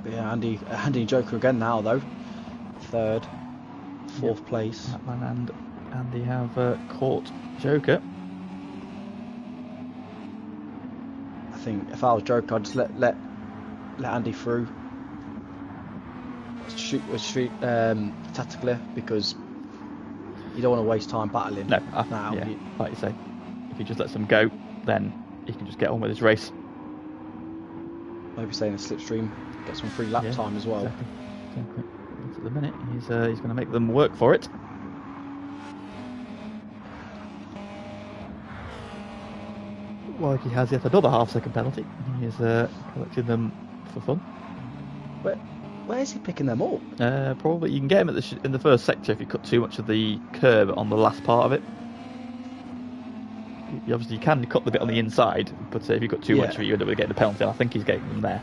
But yeah, Andy and Joker again now though. Third, fourth place. Batman and Andy have caught Joker. I think if I was Joker, I'd just let Andy through. Shoot tactically, because you don't want to waste time battling. No, now. Yeah, like you say, if he just lets them go, then he can just get on with his race. Maybe stay in the slipstream, get some free lap time as well. Exactly. But at the minute, he's going to make them work for it. Like he has yet another half-second penalty. He is collecting them for fun. Where is he picking them up? Probably you can get him in the first sector if you cut too much of the curb on the last part of it. Obviously you can cut the bit on the inside, but if you cut too much of it, you end up getting the penalty. And I think he's getting them there.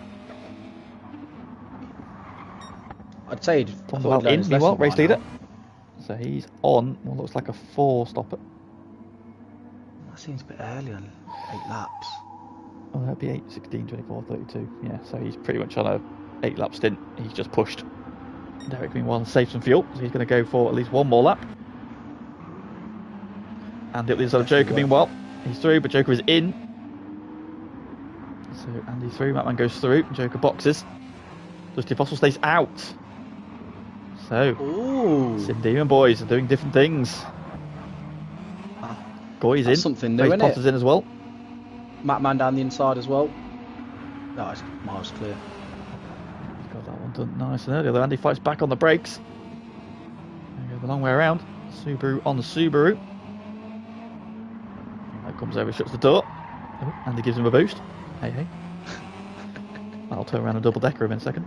I'd say meanwhile, race leader. So he's on what looks like a 4-stopper. That seems a bit early on 8 laps. Oh, that'd be 8, 16, 24, 32. Yeah, so he's pretty much on a 8-lap stint. He's just pushed. Derek, meanwhile, saved some fuel, so he's going to go for at least one more lap. And the other side of Joker, meanwhile, he's through, but Joker is in. So Andy's through, Batman goes through, Joker boxes. Dusty Fossil stays out. So, Sim Demon boys are doing different things. Goy's in. Something new, isn't Potter's in as well. Matman down the inside as well. No, it's miles clear. He's got that one done nice and early. Although Andy fights back on the brakes. There goes the long way around. Subaru on the Subaru. That comes over, shuts the door. Oh, Andy gives him a boost. Hey. I'll turn around and double decker him in a second.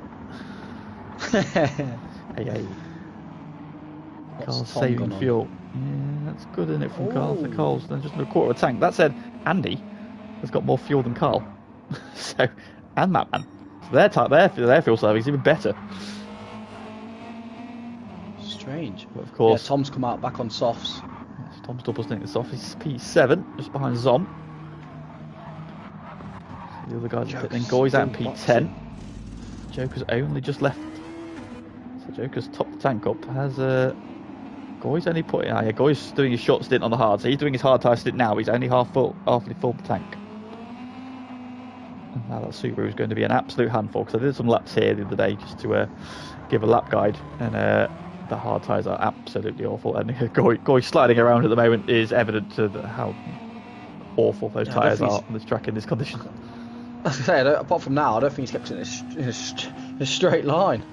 Hey. Carl's saving fuel. Yeah, that's good, isn't it, from Carl? So Carl's then just a quarter of a tank. That said, Andy has got more fuel than Carl. And Matman. So their fuel saving is even better. Strange. But of course, Tom's come out back on softs. Yes, Tom's double stint the softs. He's P7, just behind Zom. So the other guys are pitting. Goy's out in P10. Joker's only just left. So Joker's topped the tank up. Has Goy's only put in. Goy's doing his short stint on the hard. So he's doing his hard tyre stint now. He's only halfly full the tank. And now that Subaru is going to be an absolute handful, because I did some laps here the other day just to give a lap guide, and the hard tyres are absolutely awful. And Goy sliding around at the moment is evident to how awful those tyres are on this track in this condition. As I say, apart from now, I don't think he's kept it in a straight line.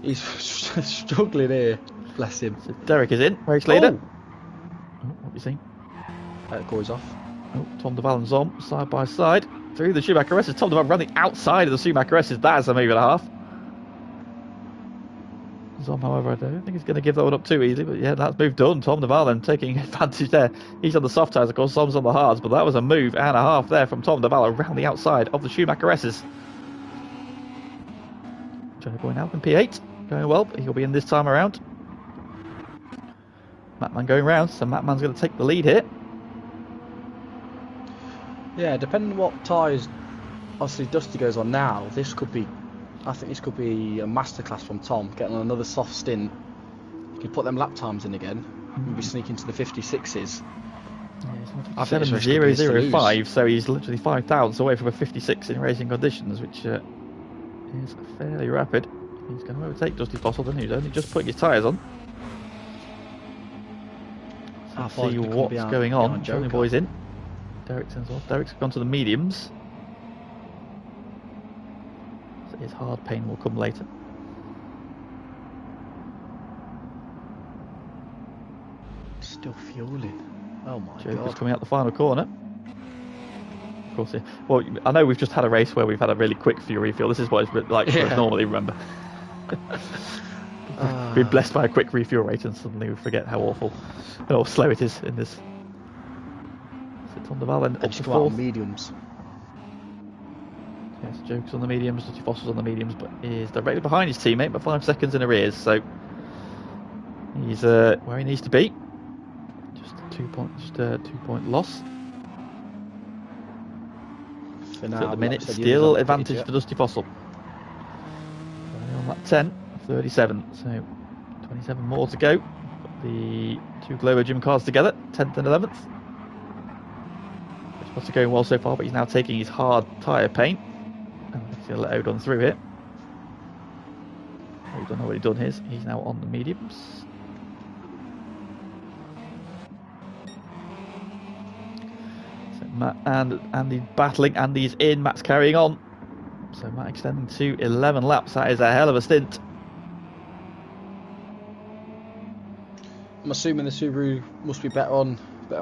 He's struggling here. Bless him. So Derek is in, race leader. What have you seen? Goes off. Tom Duval and Zom side by side through the Schumacher S's. Tom Duval running outside of the Schumacher S's. That is a move and a half. Zom, however, I don't think he's going to give that one up too easily. But yeah, that's move done. Tom Duval then taking advantage there. He's on the soft tyres, of course. Zom's on the hards. But that was a move and a half there from Tom Duval around the outside of the Schumacher S's. Johnny Boy now in P8. Going well, but he'll be in this time around. Matman going round, so Matman's going to take the lead here. Yeah, depending on what tyres, obviously Dusty goes on now, I think this could be a masterclass from Tom, getting on another soft stint. You can put them lap times in again, maybe sneak into the 56s. Yeah, 7:00.05, so he's literally 5 thousandths away from a 56 in racing conditions, which is fairly rapid. He's going to overtake Dusty Fossil, then he's only just putting his tyres on. Let's see what's going on. Johnny Boy's in. Derek turns off. Derek's gone to the mediums. So his hard pain will come later. Still fueling. Oh my god. Joker's coming out the final corner. Of course, yeah. Well, I know we've just had a race where we've had a really quick fuel refuel. This is what it's like for us normally, remember. We're blessed by a quick refuel rate and suddenly we forget how awful and how slow it is in this. Tom Duval then up just to come out on fourth. mediums. Yes, Joker's on the mediums, Dusty Fossil's on the mediums, but is directly behind his teammate, but 5 seconds in arrears, so he's where he needs to be. Just a 2-point loss. For now, So at the minute, like still advantage for Dusty Fossil. On that 10, 37, so 27 more to go. Got the 2 Globo Gym cars together, 10th and 11th. Which must be going well so far, but he's now taking his hard tyre paint. And I think he'll let Odon through here. Odon already done his, he's now on the mediums. So Matt and Andy battling, Andy's in, Matt's carrying on. So Matt extending to 11 laps, that is a hell of a stint. I'm assuming the Subaru must be better on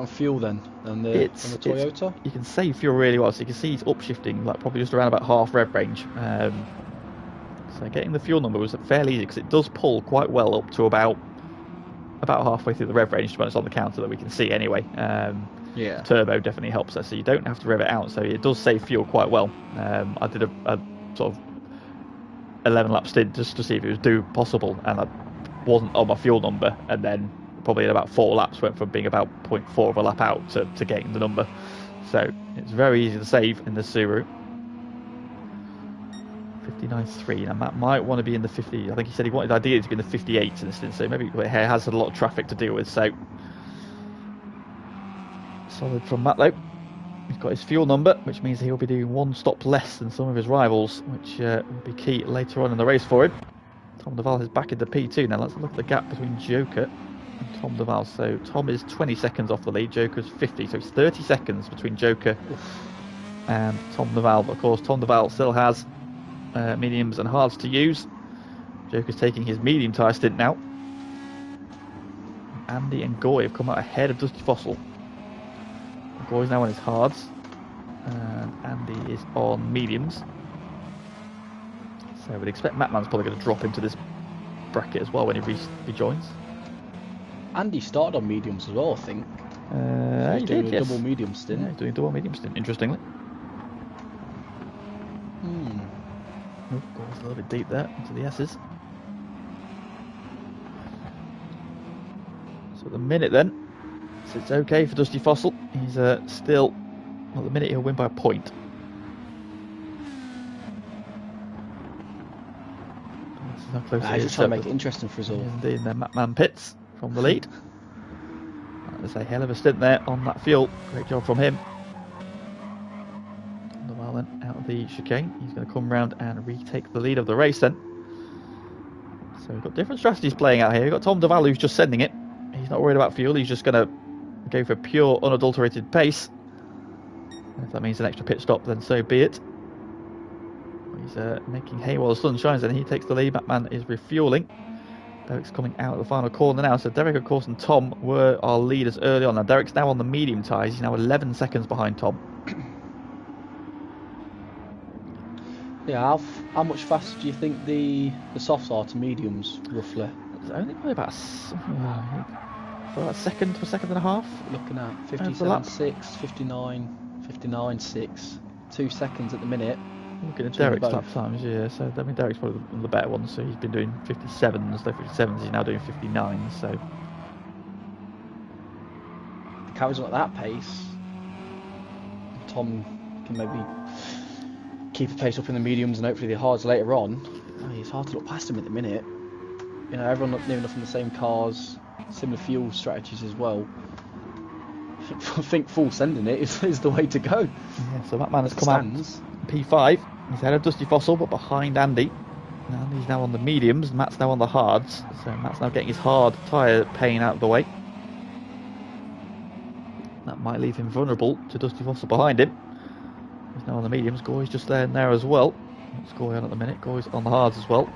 fuel then than the Toyota. You can save fuel really well, so you can see it's upshifting, like probably just around about half rev range. So getting the fuel number was fairly easy because it does pull quite well up to about halfway through the rev range, to be honest, on the counter that we can see anyway. Yeah. Turbo definitely helps us, so you don't have to rev it out, so it does save fuel quite well. I did a sort of 11 lap stint just to see if it was do possible, and I wasn't on my fuel number, and then probably in about 4 laps went from being about 0.4 of a lap out to getting the number. So it's very easy to save in the Subaru. 59.3. Now Matt might want to be in the 50. I think he said he wanted ideally to be in the 58 in this stint, so maybe it has had a lot of traffic to deal with. So solid from Matt though. He's got his fuel number, which means he'll be doing 1 stop less than some of his rivals, which will be key later on in the race for him. Tom Duval is back into P2 now. Let's look at the gap between Joker and Tom Duval. So Tom is 20 seconds off the lead, Joker's 50, so it's 30 seconds between Joker and Tom Duval. But of course, Tom Duval still has mediums and hards to use. Joker's taking his medium tyre stint now. Andy and Goy have come out ahead of Dusty Fossil. Goy's now on his hards, and Andy is on mediums. So we'd expect Mattman's probably going to drop into this bracket as well when he rejoins. Andy started on mediums as well, I think. He did, yes. Double medium stint. Yeah, he's doing a double medium stint, interestingly. Oh, Goy's a little bit deep there into the S's. So at the minute then, so it's okay for Dusty Fossil. He's still, well, at the minute he'll win by a point. This is how close He's just trying to make it interesting for us all. Indeed, and then Mattman pits from the lead. That's a hell of a stint there on that fuel. Great job from him. Well then, out of the chicane, he's going to come round and retake the lead of the race then. So we've got different strategies playing out here. We've got Tom Duval who's just sending it. He's not worried about fuel, he's just going to go for pure unadulterated pace. And if that means an extra pit stop, then so be it. He's making hay while the sun shines, and he takes the lead. Batman is refueling. Derek's coming out of the final corner now. So Derek, of course, and Tom were our leaders early on. Now Derek's now on the medium tyres. He's now 11 seconds behind Tom. Yeah, how much faster do you think the softs are to mediums, roughly? It's only probably about a second to a second and a half. Looking at 57.6, 59.6, 2 seconds at the minute. Looking at Derek's lap times, yeah. So I mean, Derek's probably one of the better ones. So he's been doing 57s, though 57s. He's now doing 59s. So if he carries on at that pace, Tom can maybe keep the pace up in the mediums and hopefully the hards later on. I mean, it's hard to look past him at the minute. You know, everyone near enough in the same cars, similar fuel strategies as well. I think full sending it is the way to go. Yeah, so that man has come out P5. He's ahead of Dusty Fossil, but behind Andy. And Andy's now on the mediums. Matt's now on the hards. So Matt's now getting his hard tyre pain out of the way. That might leave him vulnerable to Dusty Fossil behind him. He's now on the mediums. Goy's just there and there as well. What's Goy on at the minute? Goy's on the hards as well.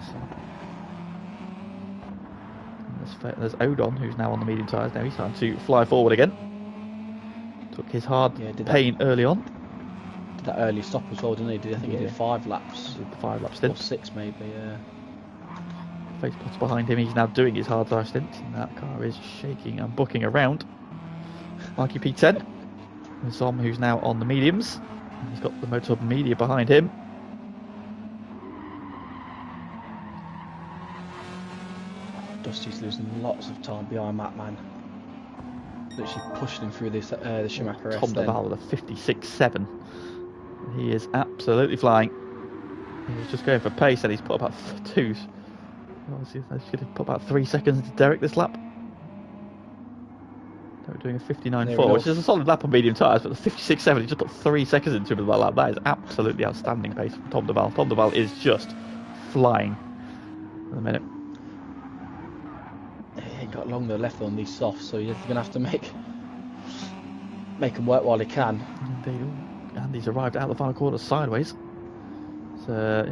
So there's Odon, who's now on the medium tyres. Now he's starting to fly forward again. Took his hard pain early on. Did that early stop as well, didn't he? I think he did 5 laps. Did the 5 lap stint. Or 6 maybe, yeah. Facepot's behind him. He's now doing his hard tyre stint. And that car is shaking and bucking around. Marky P10. There's Zom, who's now on the mediums. He's got the Motor Media behind him. Dusty's losing lots of time behind that man. Literally pushing him through this the Schumacher Tom S. DeVal with a 56.7. He is absolutely flying. He was just going for pace, and he's put about two. Obviously, they should have put about 3 seconds into Derek this lap. They're doing a 59.4, which is a solid lap on medium tyres, but the 56.7, he just put 3 seconds into him with that lap. That is absolutely outstanding pace from Tom DeVal. Tom DeVal is just flying at the minute. He ain't got long though left on these softs, so you're going to have to make them work while he can. Indeed. Andy's arrived out the final corner sideways. So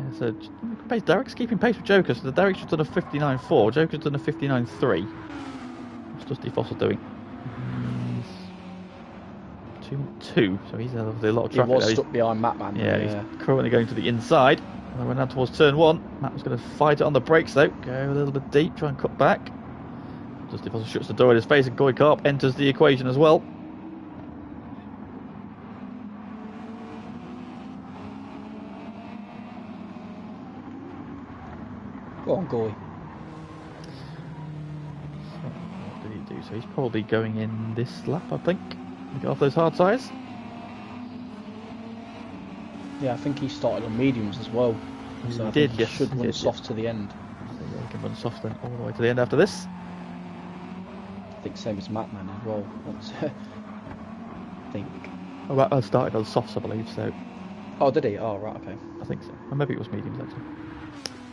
Derek's keeping pace with Joker. So the Derek's just done a 59.4. Joker's done a 59.3. What's Dusty Fossil doing? He's 2.2. So he's obviously a lot of traffic. He was stuck behind Matt, man. Yeah, he's currently going to the inside. And we're now towards turn 1. Matt was going to fight it on the brakes though. Go a little bit deep, try and cut back. Dusty Fossil shuts the door in his face, and Goy Karp enters the equation as well. Go on, Goy. So, what did he do? So he's probably going in this lap, I think. Get off those hard tyres. Yeah, I think he started on mediums as well. So he I did, think yes. he should He run did, soft to the end. So yeah, he can run soft then all the way to the end after this. I think same as Matt, man, as well. I think. Oh, well, I started on softs, I believe, so Oh, did he? Oh, right, okay. I think so. Or maybe it was mediums, actually.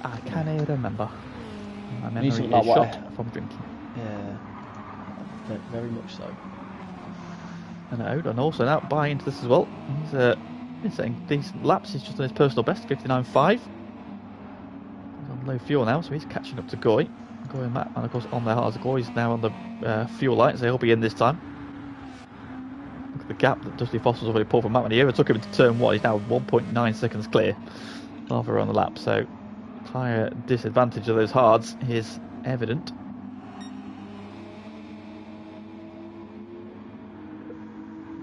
I can't remember. My memory is like shot from drinking. Yeah, very much so. And Odin also now buying into this as well. He's setting decent laps. He's just done his personal best, 59.5. He's on low fuel now, so he's catching up to Goy. Goy and Matt, and of course on their hearts. Goy's now on the fuel light, so he'll be in this time. Look at the gap that Dusty Fossil's already pulled from Matt when he overtook him into turn 1. He's now 1.9 seconds clear, halfway around the lap. So tyre disadvantage of those hards is evident.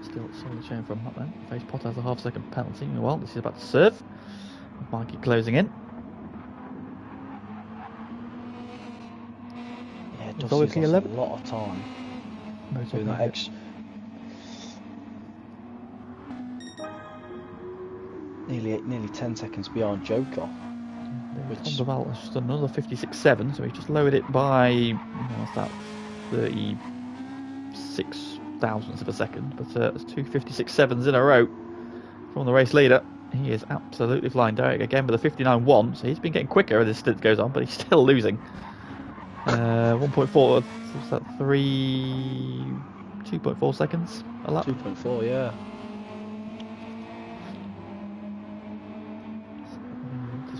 Still solid chain from Matt then. Face Potter has a half-second penalty. Meanwhile, this is about to serve. Mikey closing in. Yeah, It's Dusty's obviously lost 11. a lot of time doing that extra. Nearly 10 seconds behind Joker. Tom DeVal has just done another 56.7, so he's just lowered it by, what's that, 36 thousandths of a second. But it's 2 56.7s in a row from the race leader. He is absolutely flying. Derek again with a 59.1, so he's been getting quicker as this stint goes on, but he's still losing. 1.4, what's that, 2.4 seconds a lap? 2.4, yeah.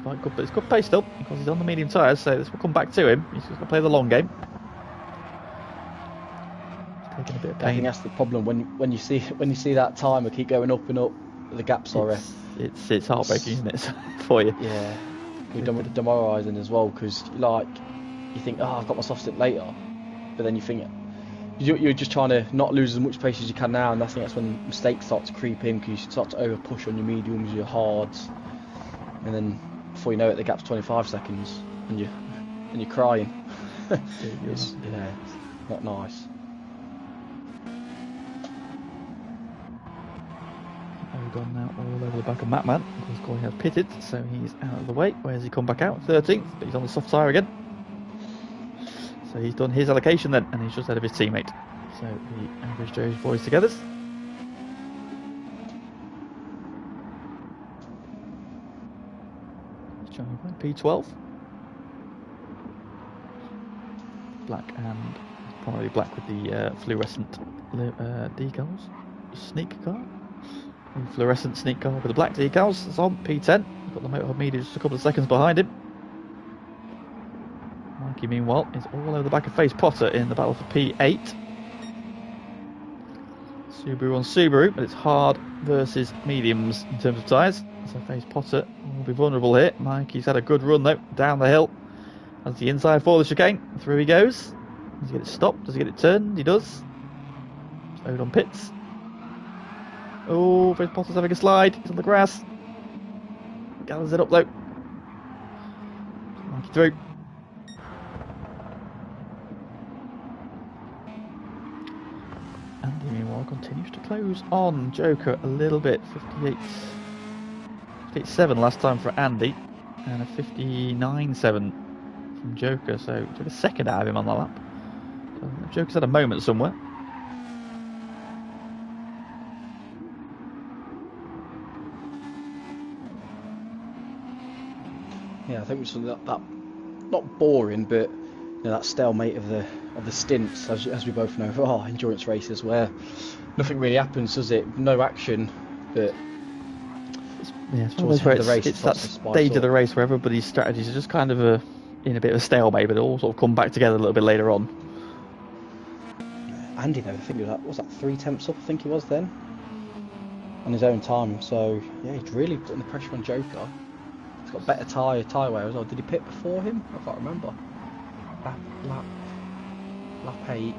But it's good pace still because he's on the medium tyres, so this will come back to him. He's just going to play the long game. He's taking a bit of pain. I think that's the problem when you see that timer keep going up and up, the gaps are. It's heartbreaking, isn't it, for you? Yeah, demoralising as well because you think, oh, I've got my soft stint later, but then you think you're just trying to not lose as much pace as you can now, and I think that's when mistakes start to creep in because you start to over push on your mediums, your hards, and then before you know it, the gap's 25 seconds, and you're crying. It's not nice. Gone now all over the back of Mattman. Of course, Corey has pitted, so he's out of the way. Where's he come back out? 13th, but he's on the soft tyre again. So he's done his allocation then, and he's just ahead of his teammate. So the Average Joe's boys together. P12. Black and probably black with the fluorescent decals. Sneak car. Fluorescent sneak car with the black decals. It's on P10. Got the Motorhub Media just a couple of seconds behind him. Mikey, meanwhile, is all over the back of Face Potter in the battle for P8. Subaru on Subaru, but it's hard versus mediums in terms of tyres. So Face Potter will be vulnerable here. Mikey's had a good run though, down the hill. Has the inside for the chicane. Through he goes. Does he get it stopped? Does he get it turned? He does. Ode on pits. Oh, Potter's having a slide. He's on the grass. Gathers it up though. Monkey through. Andy, meanwhile, continues to close on Joker a little bit. 58.7 last time for Andy, and a 59.7 from Joker. So took a second out of him on the lap. So Joker's had a moment somewhere. Yeah, I think it was that not boring, but that stalemate of the stints, as we both know, endurance races where nothing really happens, does it? No action, but it's one of those where it's that stage of the race where everybody's strategies are just kind of in a bit of a stalemate, but they all sort of come back together a little bit later on. Andy, though, I think it was 3 tenths up, I think he was then, on his own time. So yeah, he's really putting the pressure on Joker. He's got better tyre wear as well. Did he pit before him? I can't remember. Lap 8,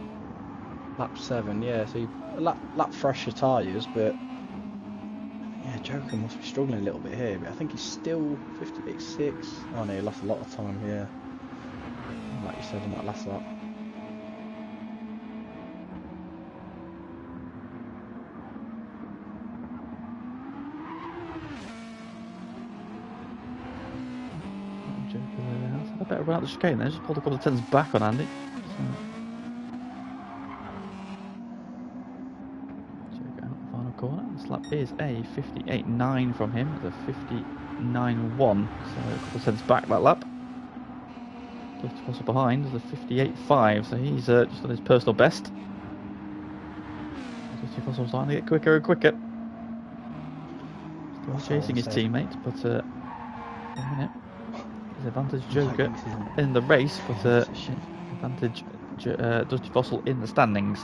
lap 7. Yeah, so lap fresher tyres, but yeah, Joker must be struggling a little bit here. But I think he's still 58.6. Oh no, he lost a lot of time. Yeah, like you said in that last lap. A better run out the chicane there, just pulled a couple of tenths back on Andy. So go out the final corner. This lap is a 58.9 from him, it's a 59.1, so a couple of tenths back that lap. Dusty Fossil behind is a 58.5, so he's just on his personal best. Dusty Fossil's starting to get quicker and quicker. Still chasing his teammate, but a minute. Advantage Joker in the race, but advantage Dusty Fossil in the standings.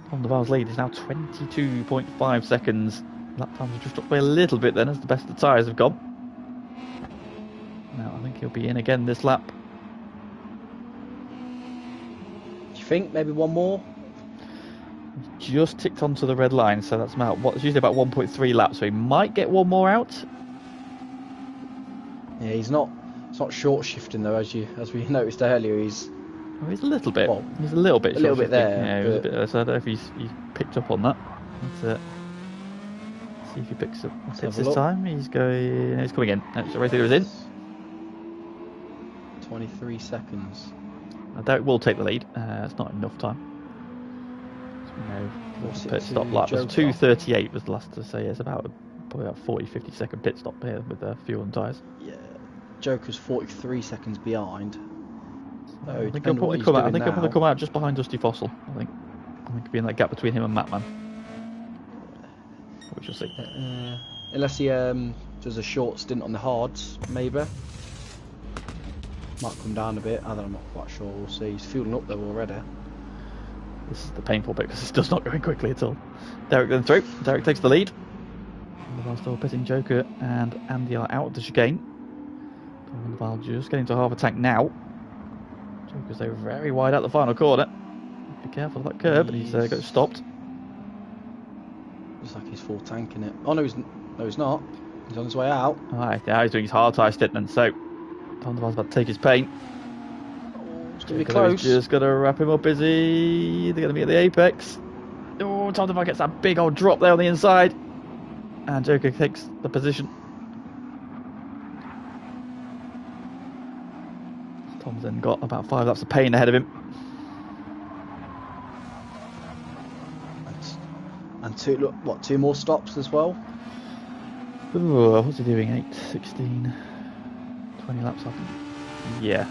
Tom DeVal's lead is now 22.5 seconds. Lap times have just up by a little bit then as the best of the tyres have gone. Now I think he'll be in again this lap. Do you think maybe one more? He's just ticked onto the red line, so that's about it's usually about 1.3 laps, so he might get one more out. Yeah, it's not short shifting though, as we noticed earlier. He's a little bit. Well, he's a little bit there. Yeah, he was a bit. So I don't know if he's picked up on that. Let's see if he picks up this time. He's coming in. So race leader is in. 23 seconds. I doubt it will take the lead. It's not enough time. So pit stop lap was 2:38 was the last to say. It's probably about 40-50 second pit stop here with fuel and tyres. Yeah, Joker's 43 seconds behind. So I think he'll probably come out. I think he'll probably come out just behind Dusty Fossil. I think he'll be in that gap between him and Matman. We shall see. Unless he does a short stint on the hards, maybe. Might come down a bit. I'm not quite sure. We'll see. He's fueling up though already. This is the painful bit because it's just not going quickly at all. Derek then through. Derek takes the lead. While still pitting Joker and Andy are out of the chicane. While just getting to half a tank now. Joker's though very wide out the final corner. Be careful of that curb, but he's got stopped. Looks like he's full tanking it. Oh no, he's not. He's on his way out. Alright, now he's doing his hard tyre stint then. So Tom DeVal's about to take his paint. It's going to be close. Just got to wrap him up. Is he? They're going to be at the apex. Oh, Tom DeVal gets that big old drop there on the inside. And Joker takes the position. Tom's then got about 5 laps of pain ahead of him. And two more stops as well? Ooh, what's he doing? 8, 16, 20 laps, I think. Yeah.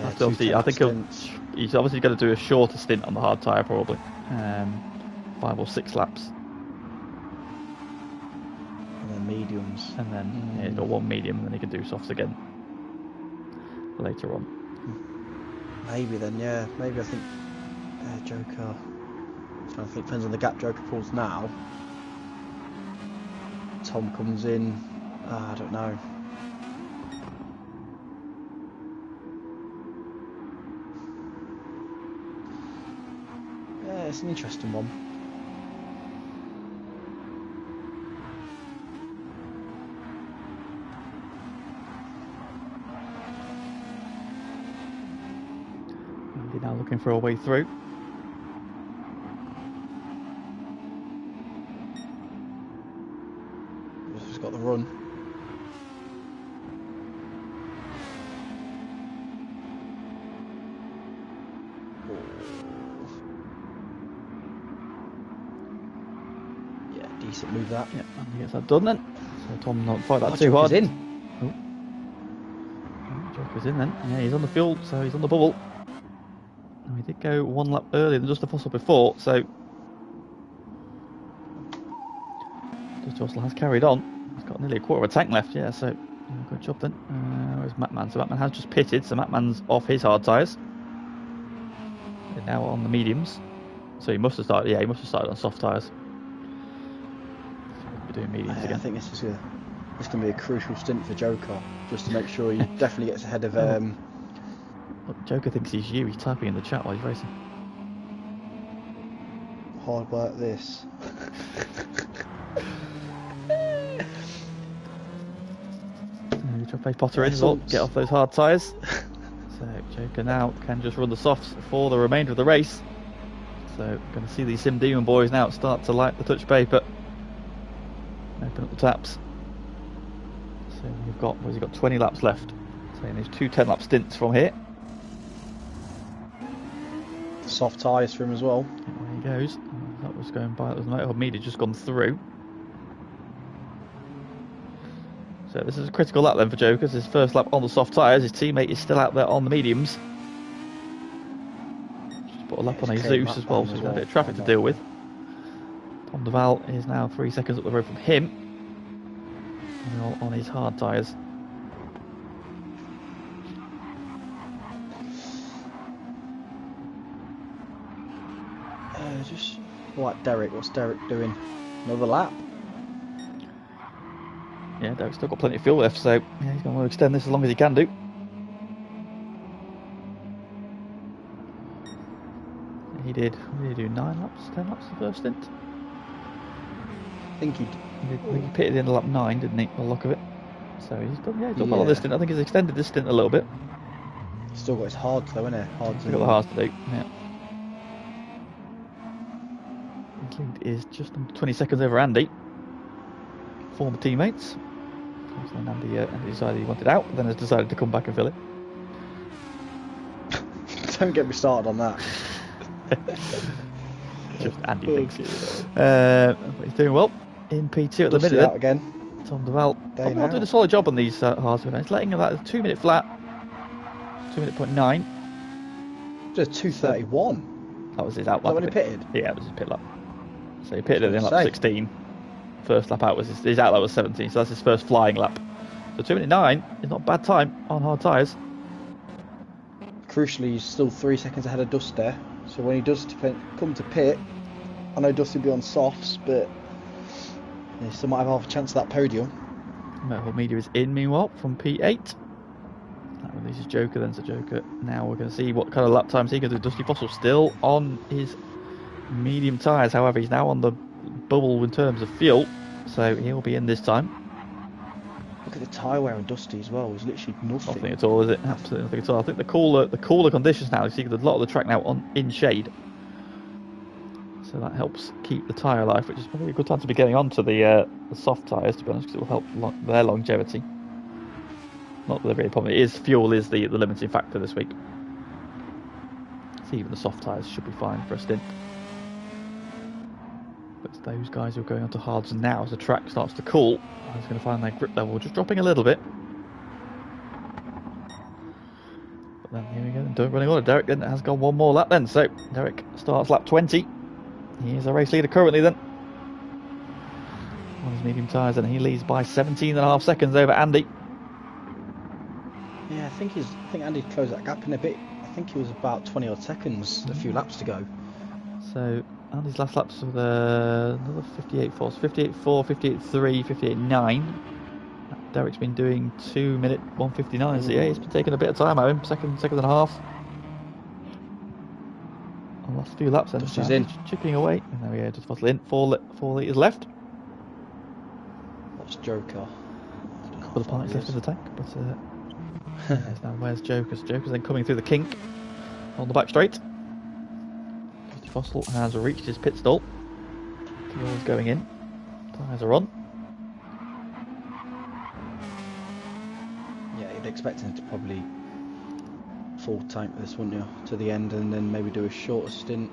I think he's obviously going to do a shorter stint on the hard tyre, probably. 5 or 6 laps. And then mediums. And then he's got 1 medium, and then he can do softs again later on. Maybe then, yeah. Maybe I think Joker. I think it depends on the gap Joker pulls now. Tom comes in. I don't know. Yeah, it's an interesting one. now looking for a way through. He's got the run. Yeah, decent move that. Yeah, and he gets that done then. So Tom not fight that too Joker's hard. in. Oh. Joker's in then. Yeah, he's on the fuel, so he's on the bubble. And we did go one lap earlier than just the fossil before, so Just Jostle has carried on. He's got nearly a quarter of a tank left, yeah, so good job then. Where's Matman? So Matman has just pitted, so Matman's off his hard tyres. They're now on the mediums. So he must have started, yeah, he must have started on soft tyres. So we'll be doing mediums again. I think this is going to be a crucial stint for Joker, just to make sure he definitely gets ahead of... Look, Joker thinks he's you, he's typing in the chat while he's racing. Hard work this. Face Potter in as well, get off those hard tyres. So Joker now can just run the softs for the remainder of the race. So going to see these Sim Demon boys now start to light the touch paper. Open up the taps. So we've got, he's got 20 laps left. So there's 2 10-lap stints from here. Soft tyres for him as well. There he goes. That was going by, that was motorhub media just gone through. So this is a critical lap then for Joker. His first lap on the soft tyres. His teammate is still out there on the mediums. Just put a lap on a Zeus as well, so he's got a bit of traffic to deal with. Tom Duval is now 3 seconds up the road from him. On his hard tyres. Just like Derek. What's Derek doing? Another lap? Yeah, Derek's still got plenty of fuel left, so yeah, he's going to extend this as long as he can do. He did 9 laps, 10 laps the first stint? I think he pitted in lap 9, didn't he, by the look of it? So he's done, he's done well on this stint. I think he's extended this stint a little bit. He's still got his hards though, isn't he? Hards. He's got the hards to do, yeah. His lead is just under 20 seconds over Andy. Former teammates. So then Andy decided he wanted out, then has decided to come back and fill it. Don't get me started on that. Just Andy thinks. But he's doing well in P2 at the minute. Out again. Tom Duval not doing a solid job on these hards events. Letting about a 2-minute flat, 2:09. Just 2:31. That was his out lap. When he pitted? Yeah, it was his pit lap. So he pitted in lap 16. First lap out was his out lap was 17, so that's his first flying lap. So 2:09 is not a bad time on hard tyres. Crucially, he's still 3 seconds ahead of Dust there. So when he does come to pit, I know Dust will be on softs, but he still might have half a chance of that podium. Metal Media is in meanwhile from P8. That releases Joker then, so Joker now we're going to see what kind of lap times he can do. Dusty Fossil still on his medium tyres, however he's now on the bubble in terms of fuel, so he'll be in this time. Look at the tyre wear on Dusty as well. It's literally nothing. Nothing at all, is it? Absolutely nothing at all. I think the cooler conditions now, you see a lot of the track now in shade, so that helps keep the tyre life, which is probably a good time to be getting onto the soft tyres, to be honest, because it will help their longevity. Not that they're really a problem. Fuel is the limiting factor this week. So even the soft tyres should be fine for a stint. But it's those guys who are going onto hards now as the track starts to cool. Are going to find their grip level just dropping a little bit. But then here we go. Don't running order. Derek then has gone one more lap then. So Derek starts lap 20. He is a race leader currently then. On his medium tyres, and he leads by 17.5 seconds over Andy. Yeah, I think Andy closed that gap in a bit. I think he was about 20 odd seconds, a few laps to go. So Andy's last laps with another 58.4, 58.4, 58.3, 58.9. Derek's been doing 2-minute 1:59. So yeah, he's been taking a bit of time out of him, second and a half. On the last few laps, then Dusty's in, chipping away. And there we go, just Fossil in. 4 litres left. That's Joker. A couple of pints left in the tank, but now where's Joker? So Joker's then coming through the kink. on the back straight. Dusty Fossil has reached his pit stall. Fuel's going in. Tyres are on. Yeah, you'd expect him to probably full tank this, wouldn't you, to the end, and then maybe do a shorter stint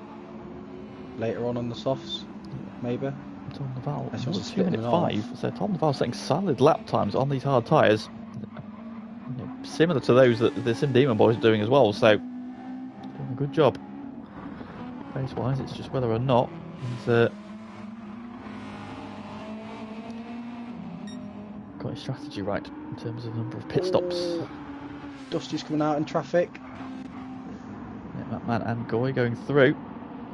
later on the softs, maybe. Tom Naval, That's just 2 minute 5. So Tom Naval setting solid lap times on these hard tyres, similar to those that the Sim Demon boys are doing as well. So doing a good job. Pace wise, it's just whether or not he's got his strategy right in terms of the number of pit stops. Oh, Dusty's coming out in traffic. Yeah, Matman and Goy going through.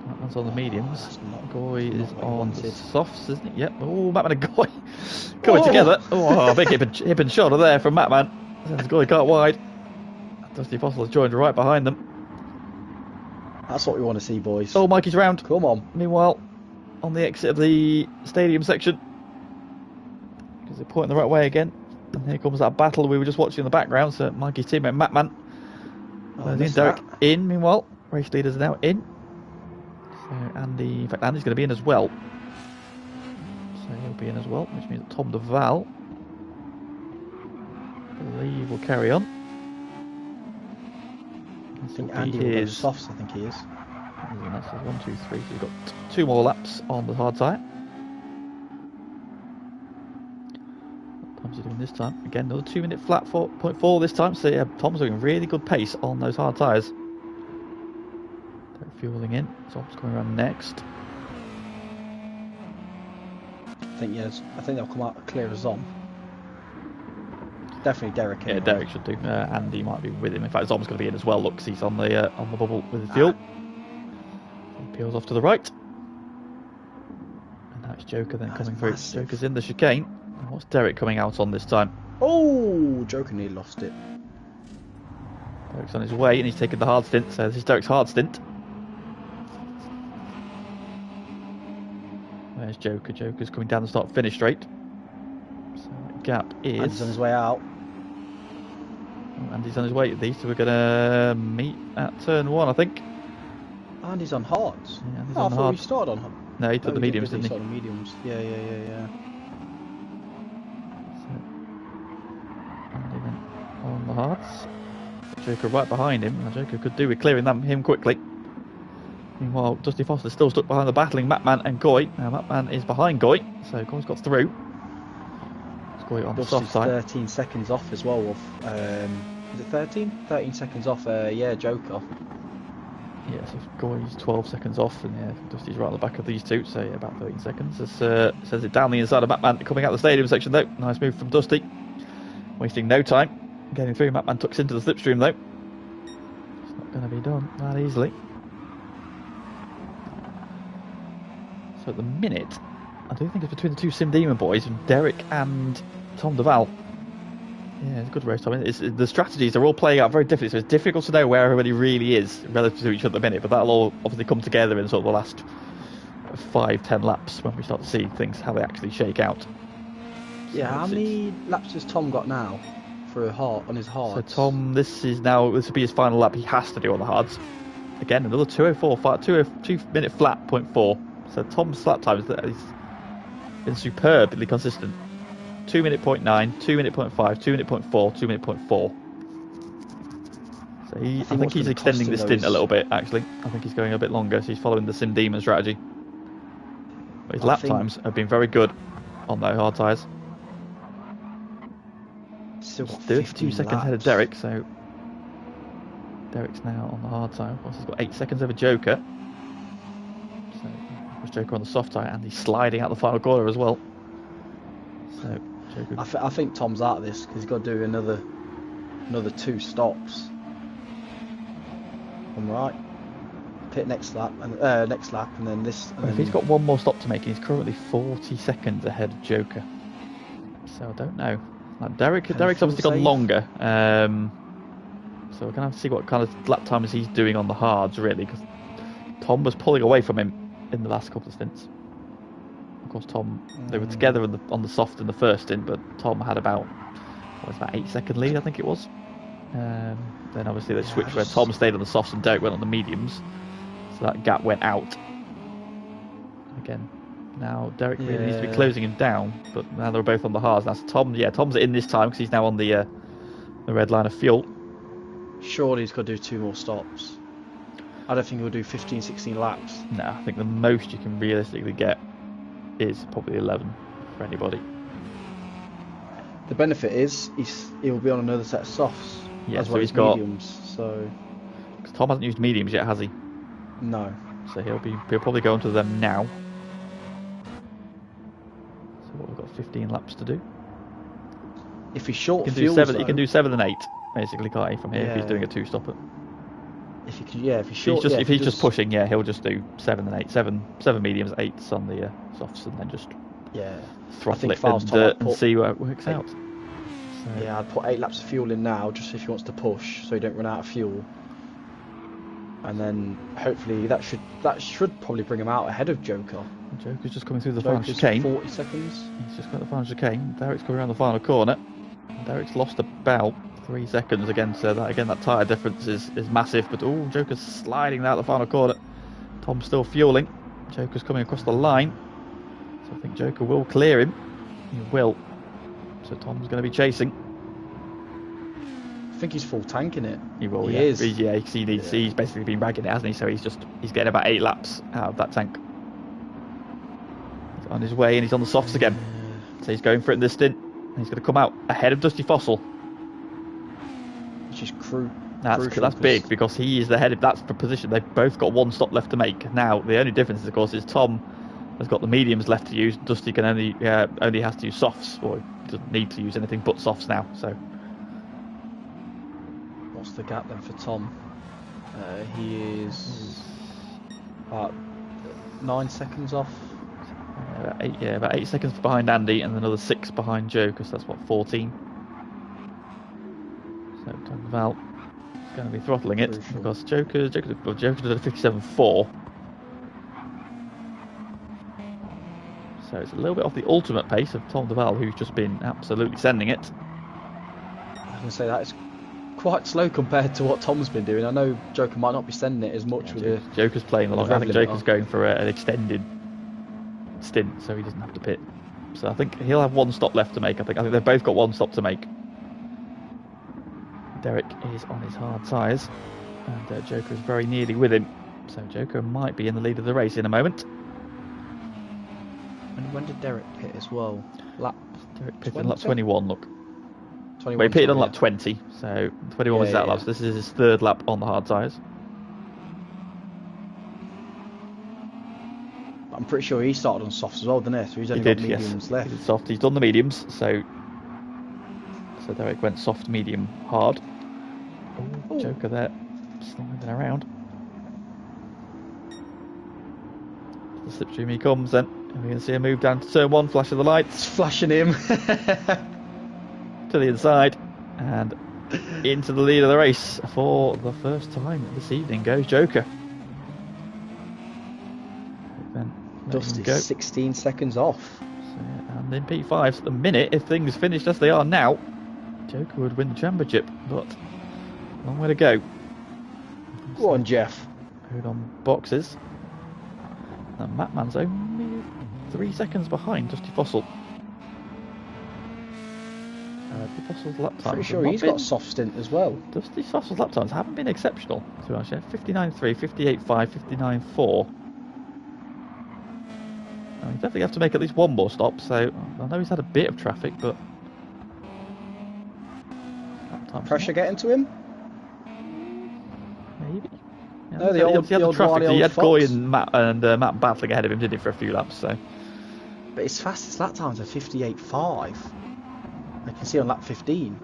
Matman's on the mediums. Goy is on the softs, isn't it? Yep. Oh, Matman and Goy coming together. Oh, big hip and shoulder there from Matman. Sends Goy cut wide. Dusty Fossil has joined right behind them. That's what we want to see, boys. Oh, Mikey's round. Come on. Meanwhile, on the exit of the stadium section, because they're pointing the right way again. And here comes that battle we were just watching in the background. So Mikey's teammate Matman. Derek in. Meanwhile, race leaders are now in. So Andy, in fact, Andy's going to be in as well. So he'll be in as well, which means that Tom Duval, I believe, will carry on. I think Andy will go softs, I think he is. And that's 1, 2, 3. So you've got 2 more laps on the hard tyre. What time's he doing this time? Again, another 2 minute flat 4.4 this time. So yeah, Tom's doing really good pace on those hard tyres. They're fueling in. Tom's going around next. I think they'll come out clear as Zom. Definitely Derek. Yeah, Derek should do. Andy might be with him. In fact, Zom's going to be in as well. Look, 'cause he's on the bubble with the fuel. He peels off to the right. And now it's Joker then coming through. Joker's in the chicane. And what's Derek coming out on this time? Oh, Joker nearly lost it. Derek's on his way and he's taking the hard stint. So this is Derek's hard stint. There's Joker. Joker's coming down the start finish straight. So the gap is. Andy's on his way out. Andy's on his way. These two are going to meet at turn 1, I think. Andy's on hards. Yeah, Andy's I on thought hard. we started on. No, he took the mediums, didn't he? Started on mediums. Yeah. So, Andy then on the hards. Joker right behind him. Now Joker could do with clearing him quickly. Meanwhile, Dusty Foster's still stuck behind the battling Matman and Goy. Now Matman is behind Goy, so Goy's got through. It's Goy on the soft side. 13 seconds off as well. Is it 13? 13 seconds off. Joker. Yeah, so Goy's 12 seconds off, and yeah, Dusty's right on the back of these two, so yeah, about 13 seconds. This sends it down the inside of Matman, coming out the stadium section though. Nice move from Dusty. Wasting no time. Getting through, Matman tucks into the slipstream though. It's not going to be done that easily. So at the minute, I do think it's between the two Sim Demon boys, Derek and Tom Duval. Yeah, it's a good race time. The strategies are all playing out very differently, so it's difficult to know where everybody really is relative to each other at the minute, but that'll all obviously come together in sort of the last 5-10 laps when we start to see things, how they actually shake out. Yeah, how many laps has Tom got now for on his hards? So Tom, this will be his final lap. He has to do on the hards. Again, another 2 minute flat 0.4. So Tom's lap times, he's been superbly consistent. 2 minute 0.9, 2 minute 0.5, 2 minute 0.4, 2 minute 0.4. So I think he's extending this stint a little bit, actually. I think he's going a bit longer, so he's following the Sim Demon strategy. But his lap times have been very good on those hard tyres. Still got 32 seconds ahead of Derek, so Derek's now on the hard tyre. Of course, he's got 8 seconds over Joker. So was Joker on the soft tyre, and he's sliding out the final corner as well. So Joker. I think Tom's out of this because he's got to do another 2 stops. I'm right. Pit next lap and then this. And if he's got one more stop to make, he's currently 40 seconds ahead of Joker. So I don't know. Like Derek's obviously gone longer. So we're going to have to see what kind of lap times he's doing on the hards, really, because Tom was pulling away from him in the last couple of stints. Of course, Tom, they were together on the soft in the first stint, but Tom had about 8-second lead, I think it was. Then obviously they switched where Tom stayed on the softs and Derek went on the mediums. So that gap went out. Again, now Derek really needs to be closing him down, but now they're both on the hards. That's Tom. Yeah, Tom's in this time because he's now on the red line of fuel. Surely he's got to do 2 more stops. I don't think he'll do 15, 16 laps. No, I think the most you can realistically get is probably 11 for anybody. The benefit is he'll be on another set of softs as well as mediums. So because Tom hasn't used mediums yet, has he? No. So he'll probably go onto them now. So what, we've got 15 laps to do. If he's short he can fuel, do 7. He can do 7 and 8 basically, can't he? From here, if he's doing a 2-stopper. If he can, if he's short, if he's just pushing, he'll just do 7 and 8, 7 mediums, 8s on the softs, and then just throttle it and see where it works out. So. Yeah, I'd put 8 laps of fuel in now, just if he wants to push, so he don't run out of fuel. And then hopefully that should probably bring him out ahead of Joker. Joker's just coming through the final chicane. 40 seconds. He's just got the final chicane. Derek's coming around the final corner. Derek's lost about 3 seconds again, so that tyre difference is massive. But Joker's sliding out the final corner. Tom's still fueling. Joker's coming across the line, so I think Joker will clear him. He will. So Tom's going to be chasing. I think he's full tanking it. He will. He is. He's basically been ragging it, hasn't he? So he's getting about 8 laps out of that tank. He's on his way, and he's on the softs again. So he's going for it in this stint. He's going to come out ahead of Dusty Fossil. Which is crucial. That's big because he is the head of that's the position. They've both got 1 stop left to make. Now the only difference, of course, is Tom has got the mediums left to use. Dusty can only has to use softs, or he doesn't need to use anything but softs now. So what's the gap then for Tom? He is about 9 seconds off. About 8 seconds behind Andy, and another 6 behind Joe, because that's what 14. So Tom Val is going to be throttling it because Joker's did a 57.4. So it's a little bit off the ultimate pace of Tom Duval, who's just been absolutely sending it. I was going to say that is quite slow compared to what Tom's been doing. I know Joker might not be sending it as much with Joker's playing along. I think Joker's going for an extended stint, so he doesn't have to pit. So I think he'll have 1 stop left to make. I think they've both got 1 stop to make. Derek is on his hard tyres, and Joker is very nearly with him. So Joker might be in the lead of the race in a moment. And when did Derek pit as well? Derek pitted on lap 21, look. 21, well, he pitted on lap 20, so 21 was that lap. So this is his 3rd lap on the hard tyres. I'm pretty sure he started on softs as well, didn't he? So he's only got mediums left. He did soft. He's done the mediums, so Derek went soft, medium, hard. Joker there, sliding around. The slipstream he comes then. And we can see him move down to turn 1, flash of the lights. It's flashing him. To the inside. And into the lead of the race for the first time this evening goes Joker. Then Dusty's 16 seconds off. So, and in P5s at the minute, if things finished as they are now, Joker would win the championship, but a long way to go. Go on, Jeff. Hold on boxes. And Mattman's only 3 seconds behind Dusty Fossil. Dusty Fossil's lap times. Pretty sure he's got a soft stint as well. Dusty Fossil's lap times haven't been exceptional, to be honest. 59.3, 58.5, 59.4. He definitely have to make at least 1 more stop, so I know he's had a bit of traffic, but pressure getting to him? Maybe. Yeah, no, the old traffic. He had Fox. Goy and Matt battling ahead of him, did he, for a few laps? So, but his fastest lap times are 58.5. I can see on lap 15.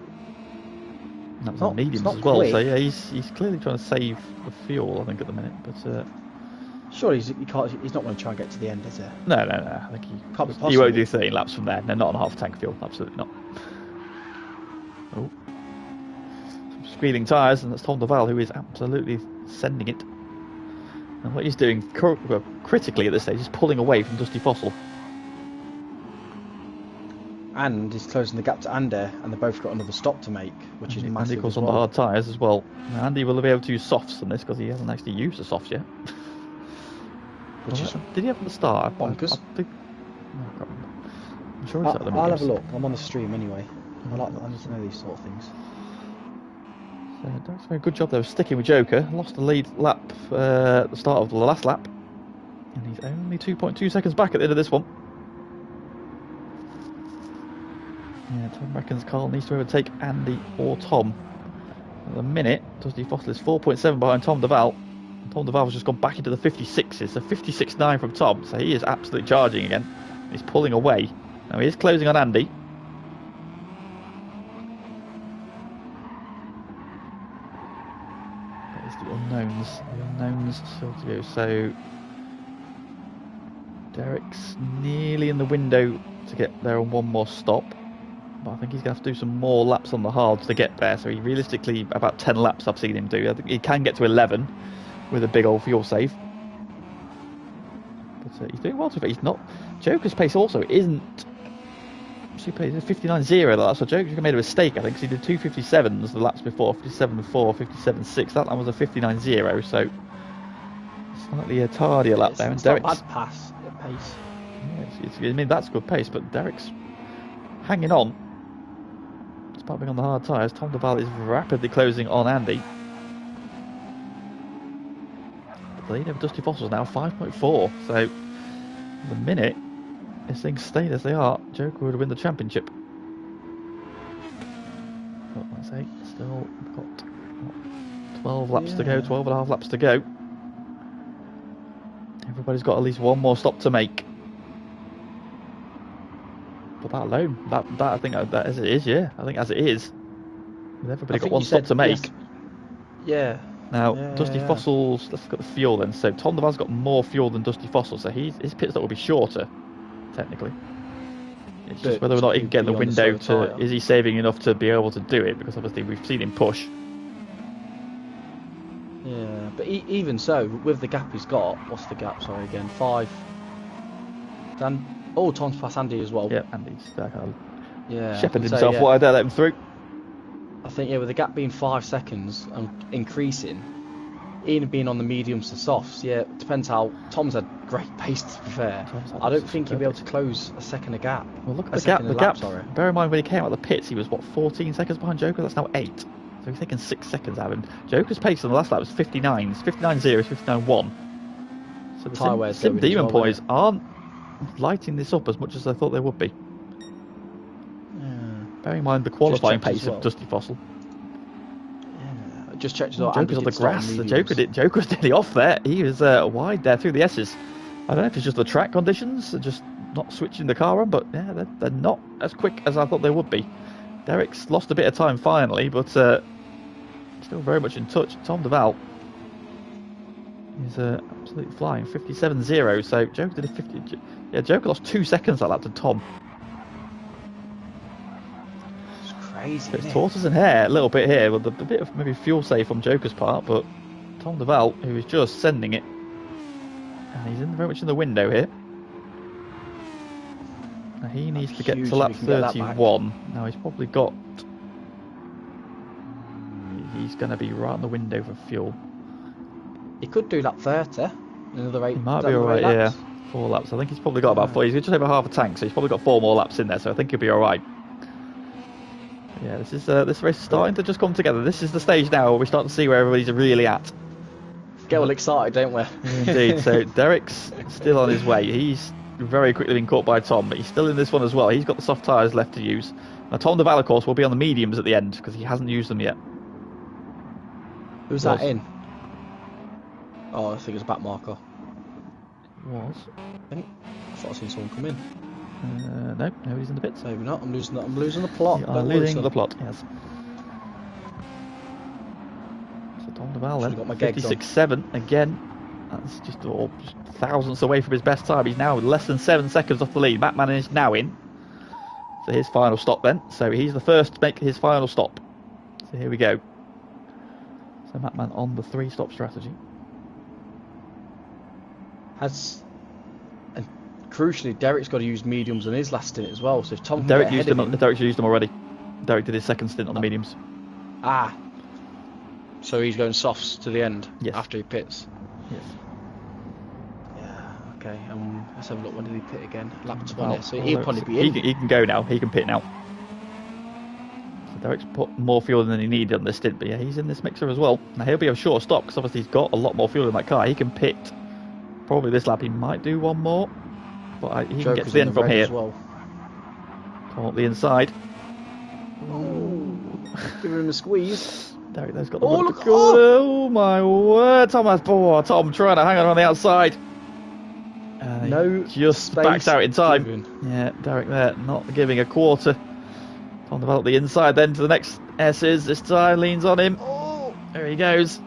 And that was on mediums as well. Quick. So yeah, he's clearly trying to save the fuel, I think, at the minute. But surely he's not going to try and get to the end, is he? No. I think he won't do 13 laps from there. No, not on half tank fuel. Absolutely not. Oh. Some squealing tyres, and that's Tom Duval, who is absolutely sending it. And what he's doing critically at this stage is pulling away from Dusty Fossil. and he's closing the gap to Andy, and they've both got another stop to make, which is Andy massive goes as on well. the hard tyres as well. Now, Andy will be able to use softs on this because he hasn't actually used the softs yet. Which is Did he have at the start? bonkers. I think, no, I can't remember. I'm sure he's at the I'll have a mediums. look. I'm on the stream anyway. I need to know these sort of things. So Derek's doing a good job there of sticking with Joker. Lost the lead lap at the start of the last lap. And he's only 2.2 seconds back at the end of this one. Yeah, Tom reckons Carl needs to overtake Andy or Tom. At the minute, Dusty Fossil is 4.7 behind Tom Duval. Tom Duval has just gone back into the 56s, so 56.9 from Tom, so he is absolutely charging again. He's pulling away. Now he is closing on Andy. There's the unknowns. The unknowns still to go. So Derek's nearly in the window to get there on one more stop. But I think he's going to have to do some more laps on the hards to get there. So he realistically, about 10 laps I've seen him do. I think he can get to 11 with a big old fuel save. But he's doing well to it. He's not. Joker's pace also isn't super. It's 59.0. So Joker made a mistake, I think, because he did 2:57s the laps before, 57.4, 57.6. That one was a 59.0. So slightly a tardier lap there. And It's not Derek's bad pace. I mean, that's good pace, but Derek's hanging on. Despite being on the hard tyres, Tom Duval is rapidly closing on Andy. But the lead over Dusty Fossil's now 5.4. So, at the minute, if things stayed as they are, Joker would win the championship. But let's say, still got 12 laps to go, 12 and a half laps to go. Everybody's got at least one more stop to make. But that alone, that I think that as it is, yeah. I think as it is, with everybody got one stop to make. Yes. Yeah. Now, Dusty Fossils, let's look at the fuel then. So Tom Duval's got more fuel than Dusty Fossil, so his pit stop will be shorter, technically. It's just whether or not he can get in the window to, is he saving enough to be able to do it? Because obviously we've seen him push. Yeah, but even so, with the gap he's got, what's the gap, sorry, again, 5. Tom's past Andy as well. Yeah, Andy's shepherded so, himself. Why I dare let him through. I think, with the gap being 5 seconds and increasing, even being on the mediums to softs, it depends how. Tom's had great pace, to be fair. I don't think he'll be able to close a second of gap. Well, look at the gap. Bear in mind, when he came out of the pits, he was, 14 seconds behind Joker? That's now 8. So he's taken 6 seconds out of him. Joker's pace on the last lap was 59s. 59.0, 59.1. So the Sim Demon points aren't lighting this up as much as I thought they would be. Bearing in mind the qualifying pace of Dusty Fossil. Yeah, just checked. Joker's on the grass. The Joker was nearly off there. He was wide there through the S's. I don't know if it's just the track conditions, just not switching the car on, but yeah, they're not as quick as I thought they would be. Derek's lost a bit of time finally, but still very much in touch. Tom Duval is absolutely flying, 57.0. So Joker did a 50. Yeah, Joker lost 2 seconds that lap to Tom. It's crazy. So it's tortoise and hare a little bit here, with a bit of maybe fuel save from Joker's part, but Tom Duval, who is just sending it, and he's very much in the window here. Now he needs to get to lap 31. Now he's probably got. He's going to be right in the window for fuel. He could do lap 30. Another 8. He might be alright, yeah. 4 laps. I think he's probably got about 4. He's just over half a tank, so he's probably got 4 more laps in there, so I think he'll be alright. Yeah, this race is starting to just come together. This is the stage now where we start to see where everybody's really at. Get all excited, don't we? Indeed. So Derek's still on his way. He's very quickly been caught by Tom, but he's still in this one as well. He's got the soft tyres left to use. Now Tom Duval, of course, will be on the mediums at the end because he hasn't used them yet. Who's that in? Oh, I think it was a back marker. Was? I thought I seen someone come in. No, nobody's in the pits. Maybe not. I'm losing the plot. You are losing the plot, yes. So Tom Duval then, 56.7 again. That's just thousandths away from his best time. He's now less than 7 seconds off the lead. Batman is now in. So his final stop then. So he's the first to make his final stop. So here we go. So Batman on the 3-stop strategy. Has crucially, Derek's got to use mediums on his last stint as well. So if Tom can Derek get used ahead them. of him, Derek used them already. Derek did his second stint on the mediums. ah, so he's going softs to the end Yes. after he pits. Yes. Yeah. Okay. Let's have a look. When did he pit again? Lap 20. Well, So he'll probably be in. He can go now. He can pit now. So Derek's put more fuel than he needed on this stint, but yeah, he's in this mixer as well. Now he'll be a short stop because obviously he's got a lot more fuel in that car. He can pit. Probably this lap he might do one more, but he can get to the end from here. Well. Come up the inside. Giving him a squeeze. Derek there's got the corner. Oh my word, Tom trying to hang on the outside. No, just backs out in time. given. Yeah, Derek there not giving a quarter. Tom developed the inside then to the next S's. This time leans on him. Oh, there he goes.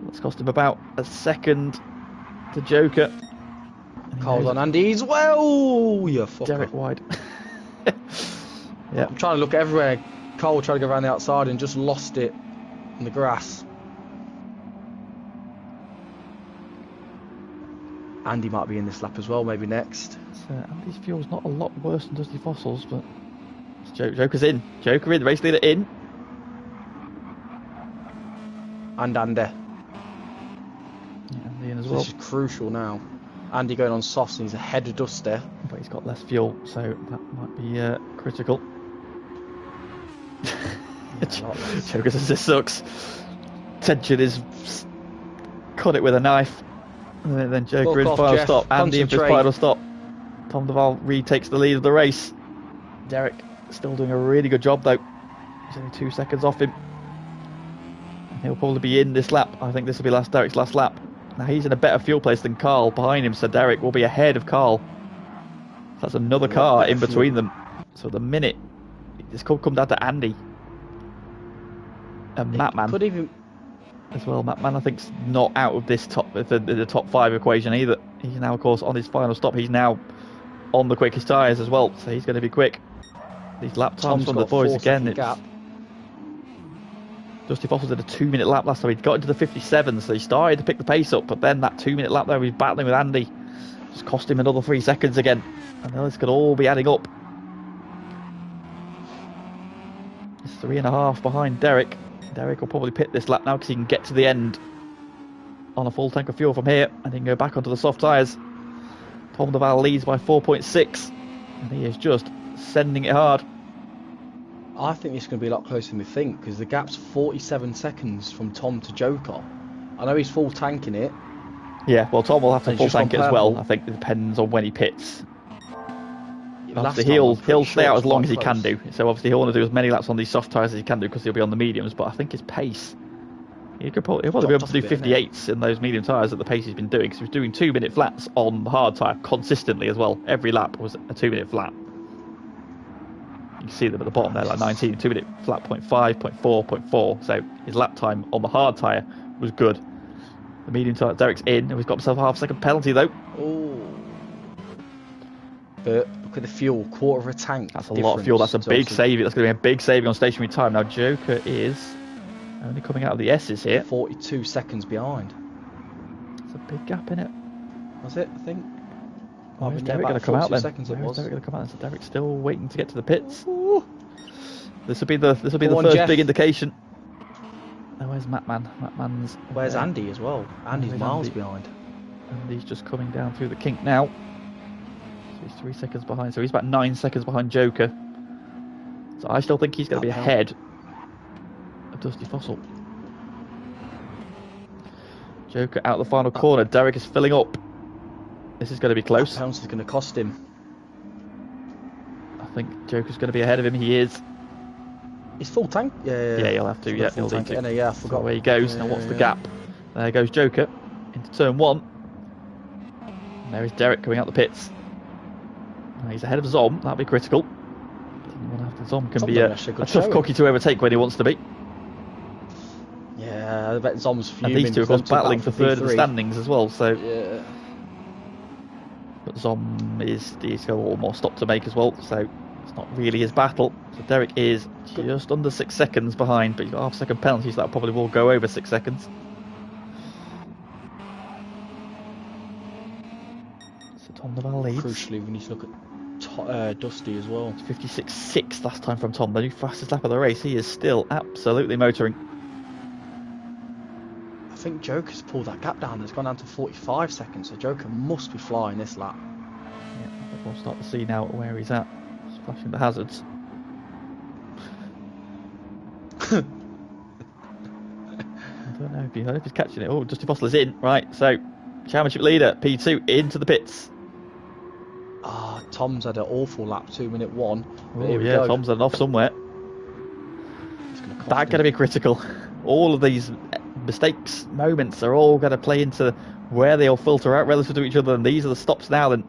That's cost him about a second to Joker. Carl's on Andy's. Well, you fucker. Derek wide. Yeah. I'm trying to look everywhere. Cole tried to go around the outside and just lost it in the grass. Andy might be in this lap as well, maybe next. So Andy's fuel's not a lot worse than Dusty Fossil's, but Joker's in. Joker in, race leader in. And Andy. Yeah, Andy in as well. This is crucial now. Andy going on softs and he's ahead of Dusty. But he's got less fuel, so that might be critical. Joker says this sucks. Tension is cut it with a knife. And then Joker in final Jeff. stop. Andy in for his final stop. Tom Duval retakes the lead of the race. Derek still doing a really good job though. He's only 2 seconds off him. And he'll probably be in this lap. I think this will be Derek's last lap. Now he's in a better fuel place than Carl behind him, so Derek will be ahead of Carl. That's another car in between them. So at the minute, this could come down to Andy. And Mattman could even as well. Mattman I think's not out of this the top 5 equation either. He's now of course on his final stop. He's now on the quickest tyres as well, so he's going to be quick. These lap times from the boys again. Dusty Fossil did a 2-minute lap last time. He got into the 57, so he started to pick the pace up, but then that 2-minute lap there, he was battling with Andy. Just cost him another 3 seconds again. And now this could all be adding up. It's 3.5 behind Derek. Derek will probably pit this lap now because he can get to the end on a full tank of fuel from here, and he can go back onto the soft tyres. Tom Duval leads by 4.6, and he is just sending it hard. I think this is going to be a lot closer than we think, because the gap's 47 seconds from Tom to Joker. I know he's full tanking it. Yeah, well, Tom will have to full tank it as well. comparable. I think it depends on when he pits. Last Obviously, time, I'm he'll pretty stay sure out it as was long quite as he can close. do. So obviously he'll want to do as many laps on these soft tyres as he can do because he'll be on the mediums. But I think his pace, he'll probably be able to do 58s in those medium tyres at the pace he's been doing. Because he was doing 2-minute flats on the hard tyre consistently as well. Every lap was a 2-minute flat. You can see them at the bottom there, like 19, 2-minute flat, 0.5, 0.4, 0.4. So his lap time on the hard tyre was good. The medium tyre, Derek's in, and he's got himself a half-second penalty though. Oh. But look at the fuel, quarter of a tank. That's a lot of fuel. That's a big saving. That's going to be a big saving on stationary time. Now Joker is only coming out of the S's here. 42 seconds behind. It's a big gap in it. Was it? I think. Where's Derek going to come out then? Seconds Where's it was. Derek going to come out? So Derek's still waiting to get to the pits. This will be the Come on, first Jeff. big indication. Now where's Mattman? Mattman's Where's Andy as well? Andy's Where's miles Andy? behind. And he's just coming down through the kink now. So he's 3 seconds behind. So he's about 9 seconds behind Joker. So I still think he's going to be ahead of Dusty Fossil. Joker out the final corner. Derek is filling up. This is going to be close. That pounce is going to cost him. I think Joker's going to be ahead of him. He is. He's full tank? Yeah, he'll have to. Yeah, he'll need to. Yeah, I forgot. So away he goes. Now what's the gap? There goes Joker into turn 1. And there is Derek coming out the pits. Now he's ahead of Zom. That'll be critical. Zom can be a tough cookie to overtake when he wants to be. Yeah, I bet Zom's fuming. And these two, of course, battling for third in the standings as well. So yeah. But Zom he's got a little more stop to make as well. So it's not really his battle. So Derek is just under 6 seconds behind, but he's got half-second penalty, so that probably will go over 6 seconds. de Val leads. Crucially, we need to look at Dusty as well. 56.6 last time from Tom, the new fastest lap of the race. He is still absolutely motoring. I think Joker's pulled that gap down. It's gone down to 45 seconds, so Joker must be flying this lap. Yeah, I think we'll start to see now where he's at. Just flashing the hazards. I don't know if he's catching it. Oh, Dusty Fossil is in. Right, so championship leader, P2, into the pits. Tom's had an awful lap, 2-minute 1. Oh yeah, Tom's had an off somewhere. That's going to be critical. All of these mistakes, moments are all going to play into where they all filter out relative to each other, and these are the stops now. Then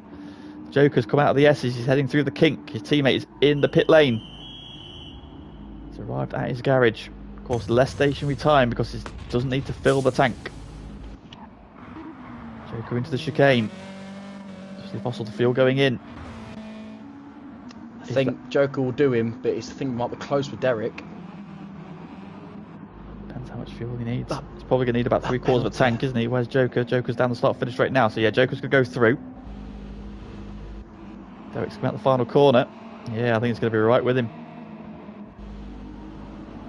Joker's come out of the S's, he's heading through the kink. His teammate is in the pit lane. He's arrived at his garage. Of course, less stationary time because he doesn't need to fill the tank. Joker into the chicane. Dusty Fossil to fuel going in. I think Joker will do him, but his thing might be close with Derek. Depends how much fuel he needs. He's probably going to need about 3/4 of a tank, isn't he? Where's Joker? Joker's down the start-finish straight now. So yeah, Joker's going to go through. Derek's coming out the final corner. Yeah, I think it's going to be right with him.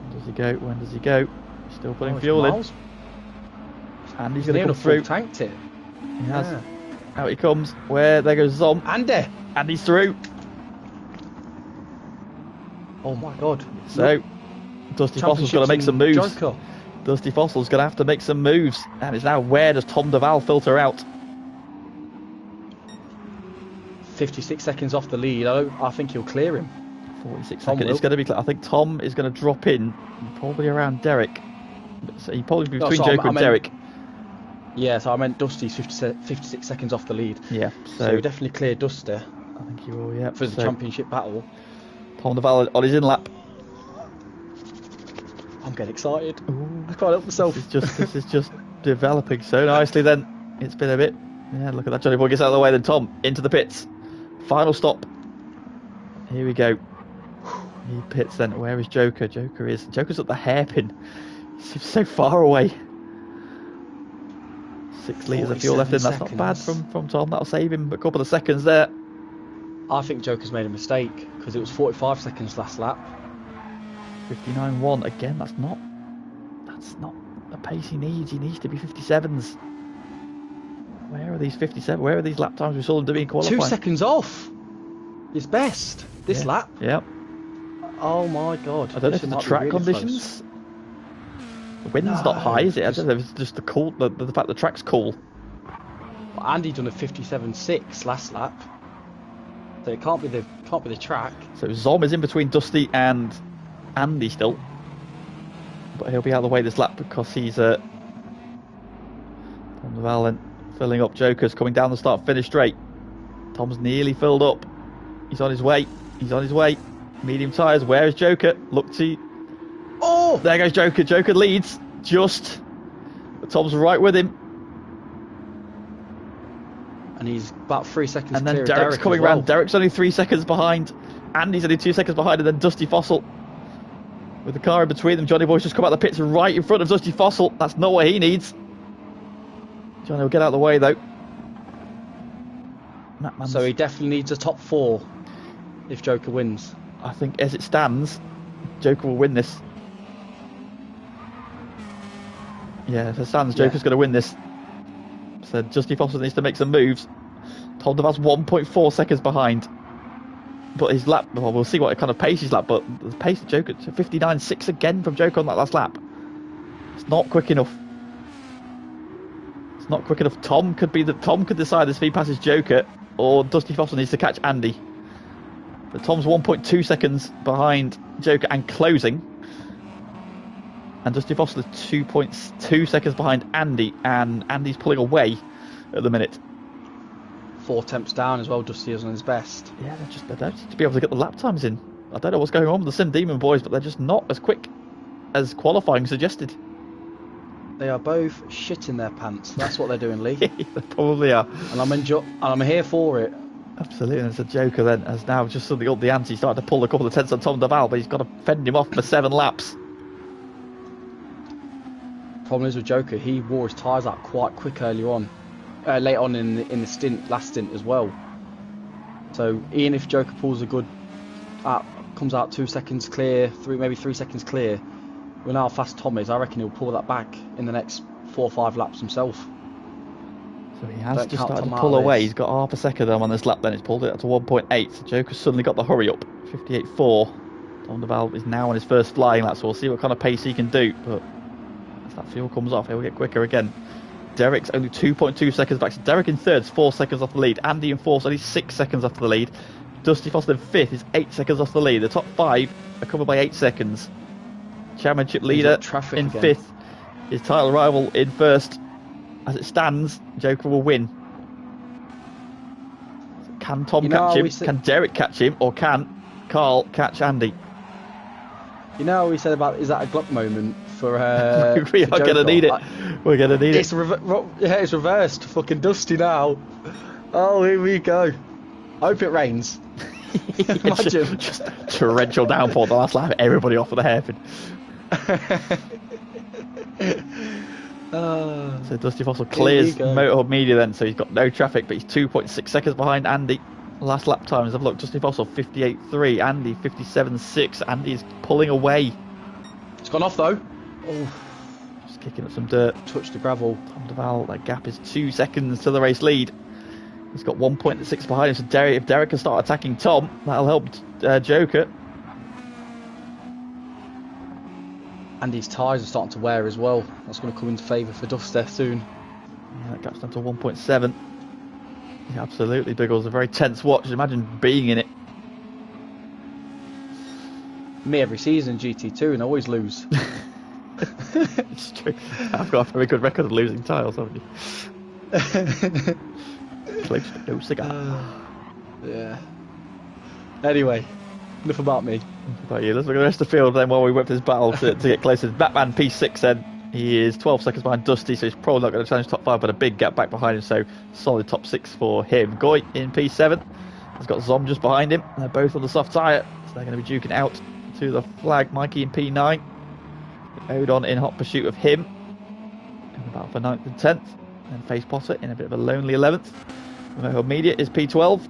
When does he go? When does he go? He's still putting fuel in. And he's going to come through. Tanked it. He has. Yeah. Out he comes. Where? There goes Zom. And he's through. Oh my god. So, Dusty Fossil's got to make some moves. Joker. Dusty Fossil's going to have to make some moves. And it's now, where does Tom de Val filter out? 56 seconds off the lead. I think he'll clear him. 46 seconds. It's going to be. I think Tom is going to drop in, probably around Derek. So he probably be between Joker and Derek. Yeah, so I meant Dusty's 56 seconds off the lead. Yeah. So he'll definitely clear Dusty. I think he will. Yeah. For the championship battle. Tom de Val on his in lap. I'm getting excited. Ooh, I can't help myself. This is just developing so nicely. Then it's been a bit. Yeah, look at that. Johnny Boy gets out of the way. Then Tom into the pits. Final stop. Here we go. He pits then. Where is Joker? Joker's at the hairpin. He's so far away. 6 litres of fuel left in. That's not bad from Tom. That'll save him a couple of seconds there. I think Joker's made a mistake because it was 45 seconds last lap. 59.1 again. That's not the pace he needs. He needs to be 57s. Where are these 57? Where are these lap times we saw them doing in qualifying? 2 seconds off. His best this lap. Yeah. Oh my god. I don't know if it's the track really conditions. Close. The wind's not high, is it? I don't know if it's just the fact the track's cool. Andy done a 57.6 last lap. So it can't be the track. So Zom is in between Dusty and Andy still, but he'll be out of the way this lap because he's Tom de Val filling up. Joker's coming down the start-finish straight. Tom's nearly filled up. He's on his way. Medium tyres. Where is Joker? Look to. Oh! There goes Joker. Joker leads. Just. But Tom's right with him. And he's about 3 seconds and then clear Derek's Derek coming round. Derek's only 3 seconds behind. Andy's only 2 seconds behind. And then Dusty Fossil. With the car in between them. Johnny Boy's just come out of the pits right in front of Dusty Fossil. That's not what he needs. Johnny will get out of the way though. So he definitely needs a top 4 if Joker wins. I think as it stands, Joker will win this. Yeah, as it stands, Joker's going to win this. So Dusty Fossil needs to make some moves. Tom de Val's 1.4 seconds behind. But his lap, well, we'll see what kind of pace his lap, but the pace of Joker, 59.6 again from Joker on that last lap. It's not quick enough. It's not quick enough. Tom could decide if he passes Joker, or Dusty Fossil needs to catch Andy. But Tom's 1.2 seconds behind Joker and closing. And Dusty Fossil is 2.2 seconds behind Andy, and Andy's pulling away at the minute. 4 temps down as well, Dusty is on his best. Yeah, they don't seem to be able to get the lap times in. I don't know what's going on with the Sim Demon boys, but they're just not as quick as qualifying suggested. They are both shitting their pants. That's what they're doing, Lee. They probably are. And I'm here for it. Absolutely, and it's a Joker then has now just suddenly up the ante, started to pull a couple of tenths on Tom de Val, but he's got to fend him off for 7 laps. Problem is with Joker, he wore his tyres out quite quick early on, late on in the last stint as well. So even if Joker pulls a good, comes out 2 seconds clear, maybe 3 seconds clear, with how fast Tom is, I reckon he'll pull that back in the next 4 or 5 laps himself. So he has just started to pull away. He's got half a second on this lap, then it's pulled it up to 1.8. So Joker's suddenly got the hurry up. 58.4. Tom DeVal is now on his first flying lap, so we'll see what kind of pace he can do. But as that fuel comes off, he'll get quicker again. Derek's only 2.2 seconds back. So Derek in third is 4 seconds off the lead. Andy in fourth is only 6 seconds off the lead. Dusty Foster in fifth is 8 seconds off the lead. The top 5 are covered by 8 seconds. Championship leader in again. 5th. His title rival in 1st. As it stands, Joker will win. Can Tom catch him? Can Derek catch him? Or can Carl catch Andy? You know what we said about, is that a Glock moment for we are going to need it. We're going to need it. It's reversed. Fucking Dusty now. Oh, here we go. I hope it rains. Imagine. Just torrential downpour the last lap. Everybody off of the hairpin. So Dusty Fossil clears Motorhub Media then, so he's got no traffic, but he's 2.6 seconds behind Andy. Last lap times, have a look. Dusty Fossil 58.3, Andy 57.6. Andy's pulling away. It's gone off though. Oh, just kicking up some dirt. Touched the gravel. Tom DeVal, that gap is 2 seconds to the race lead. He's got 1.6 behind him, so if Derek can start attacking Tom, that'll help Joker. Andy's tyres are starting to wear as well. That's going to come into favour for Dusty soon. Yeah, that gap's down to 1.7. Yeah, absolutely, Biggles. A very tense watch. Imagine being in it. Me every season GT2 and I always lose. It's true. I've got a very good record of losing tiles, haven't you? Close, no cigar. Yeah. Anyway, enough about me. About you. Let's look at the rest of the field then while we whip this battle to get closer. Batman P6 then. He is 12 seconds behind Dusty, so he's probably not going to challenge top 5, but a big gap back behind him, so solid top 6 for him. Goy in P7. He's got Zom just behind him. They're both on the soft tyre, so they're going to be duking out to the flag. Mikey in P9. Odon in hot pursuit of him. In about for 9th and 10th. And Face Potter in a bit of a lonely 11th. Motorhub Media is P12.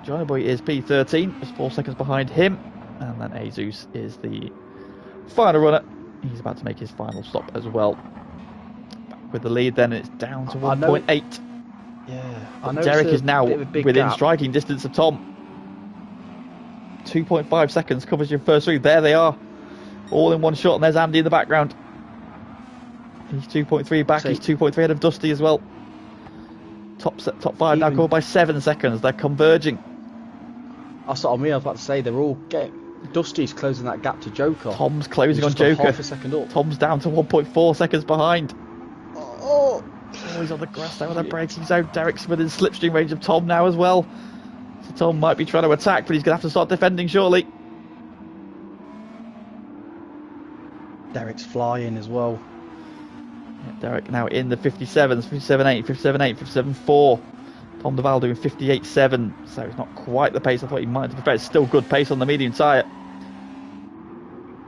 Johnny Boy is P13, just 4 seconds behind him. And then Azus is the final runner. He's about to make his final stop as well. Back with the lead then, it's down to 1.8. Yeah, I know Derek is now within striking distance of Tom. 2.5 seconds covers your first three. There they are, all in one shot, and there's Andy in the background. He's 2.3 back, he's 2.3 ahead of Dusty as well. Top 5 now covered by 7 seconds. They're converging. That's what I mean. I was about to say, they're all getting... Dusty's closing that gap to Joker. Tom's closing on Joker. Half a second up. Tom's down to 1.4 seconds behind. Oh, he's on the grass there with a braking zone. Derek's within slipstream range of Tom now as well. So Tom might be trying to attack, but he's going to have to start defending shortly. Derek's flying as well. Yeah, Derek now in the 57s, 57.8, 57.8, 57.4. Tom DeVal doing 58.7, so it's not quite the pace I thought he might have. But it's still good pace on the medium tyre.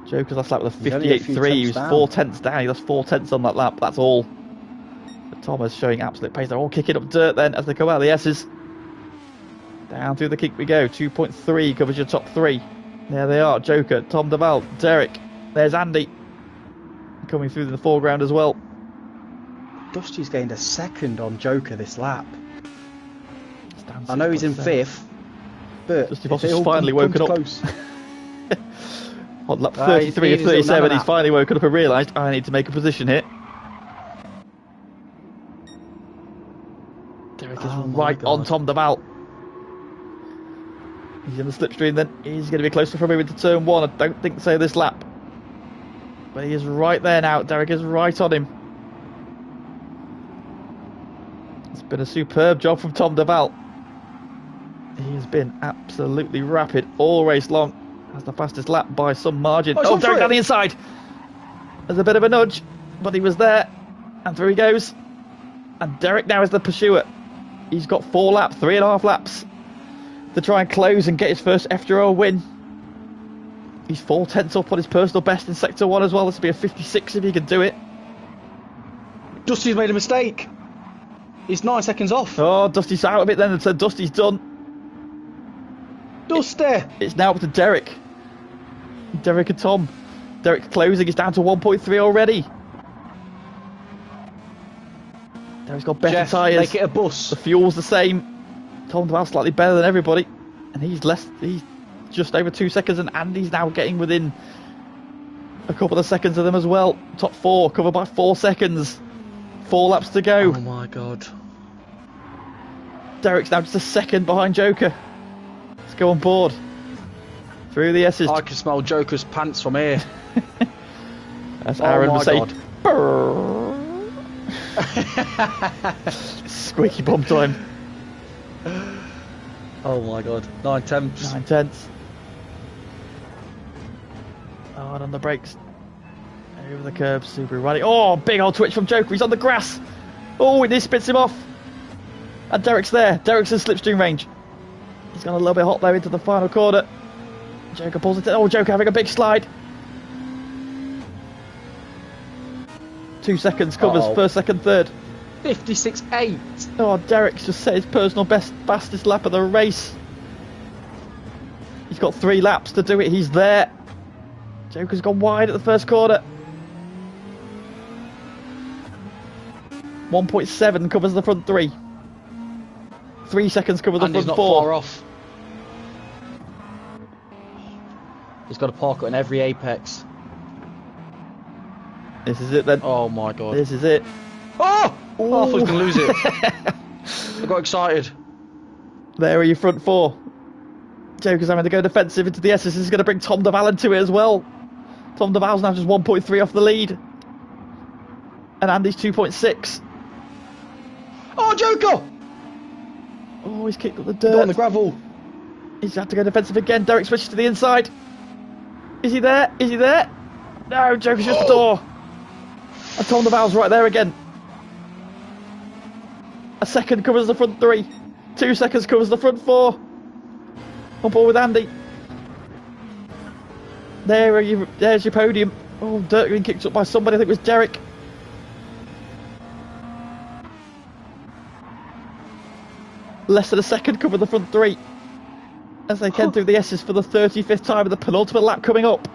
Joker's last lap with a 58.3. He was 4 tenths down. He lost 4 tenths on that lap. That's all. But Thomas showing absolute pace. They're all kicking up dirt then as they come out of the S's. Down through the kick we go. 2.3 covers your top 3. There they are. Joker, Tom DeVal, Derek. There's Andy coming through the foreground as well. Dusty's gained a second on Joker this lap. I know he's in 5th, but Dusty Foster's finally woken up. On lap 33 of 37, he's finally woken up and realised I need to make a position here. Derek is right on Tom DeVal. He's in the slipstream then. He's going to be closer for moving to turn 1. I don't think so this lap. But he is right there now. Derek is right on him. It's been a superb job from Tom DeVal. He has been absolutely rapid all race long. Has the fastest lap by some margin. Oh, Derek down the inside. There's a bit of a nudge, but he was there. And through he goes. And Derek now is the pursuer. He's got 4 laps, 3.5 laps to try and close and get his first FTRL win. He's 4 tenths up on his personal best in Sector 1 as well. This will be a 56 if he can do it. Dusty's made a mistake. He's 9 seconds off. Oh, Dusty's out of it then. So Dusty's done. Dusty! It's now up to Derek. Derek and Tom. Derek closing. It's down to 1.3 already. Derek's got better Jeff, tyres. make it a bus. The fuel's the same. Tom DeVal slightly better than everybody. And he's just over 2 seconds, and Andy's now getting within a couple of seconds of them as well. Top 4 covered by 4 seconds. 4 laps to go. Oh my god. Derek's now just a second behind Joker. Let's go on board. Through the S's. I can smell Joker's pants from here. That's Aaron my say, god. squeaky bomb time. Oh my god. 9 tenths. 9 tenths. Oh, and on the brakes. Over the curb, Subaru riding. Oh, big old twitch from Joker. He's on the grass. Oh, and this spits him off. And Derek's there. Derek's in slipstream range. He's gone a little bit hot though into the final corner. Joker pulls it in. Oh, Joker having a big slide. 2 seconds covers first, second, third. 56.8. Oh, Derek's just set his personal best, fastest lap of the race. He's got 3 laps to do it. He's there. Joker's gone wide at the first corner. 1.7 covers the front 3. 3 seconds cover the And he's front not 4. far off. He's got to park it in every apex. This is it then. Oh my god. This is it. Oh! Oh, I thought he was going to lose it. I got excited. There are your front 4. Joker's having to go defensive into the S's. This is going to bring Tom DeVal into it as well. Tom DeVal's now just 1.3 off the lead. And Andy's 2.6. Oh, Joker! Oh, he's kicked up the Got dirt. on the gravel. He's had to go defensive again. Derek switches to the inside. Is he there? Is he there? No, Joker's just the door. And Tom DeVal's right there again. A second covers the front 3. 2 seconds covers the front 4. On board with Andy. There's your podium. Oh, dirt being kicked up by somebody. I think it was Derek. Less than a second cover the front 3. As they head through the S's for the 35th time of the penultimate lap coming up.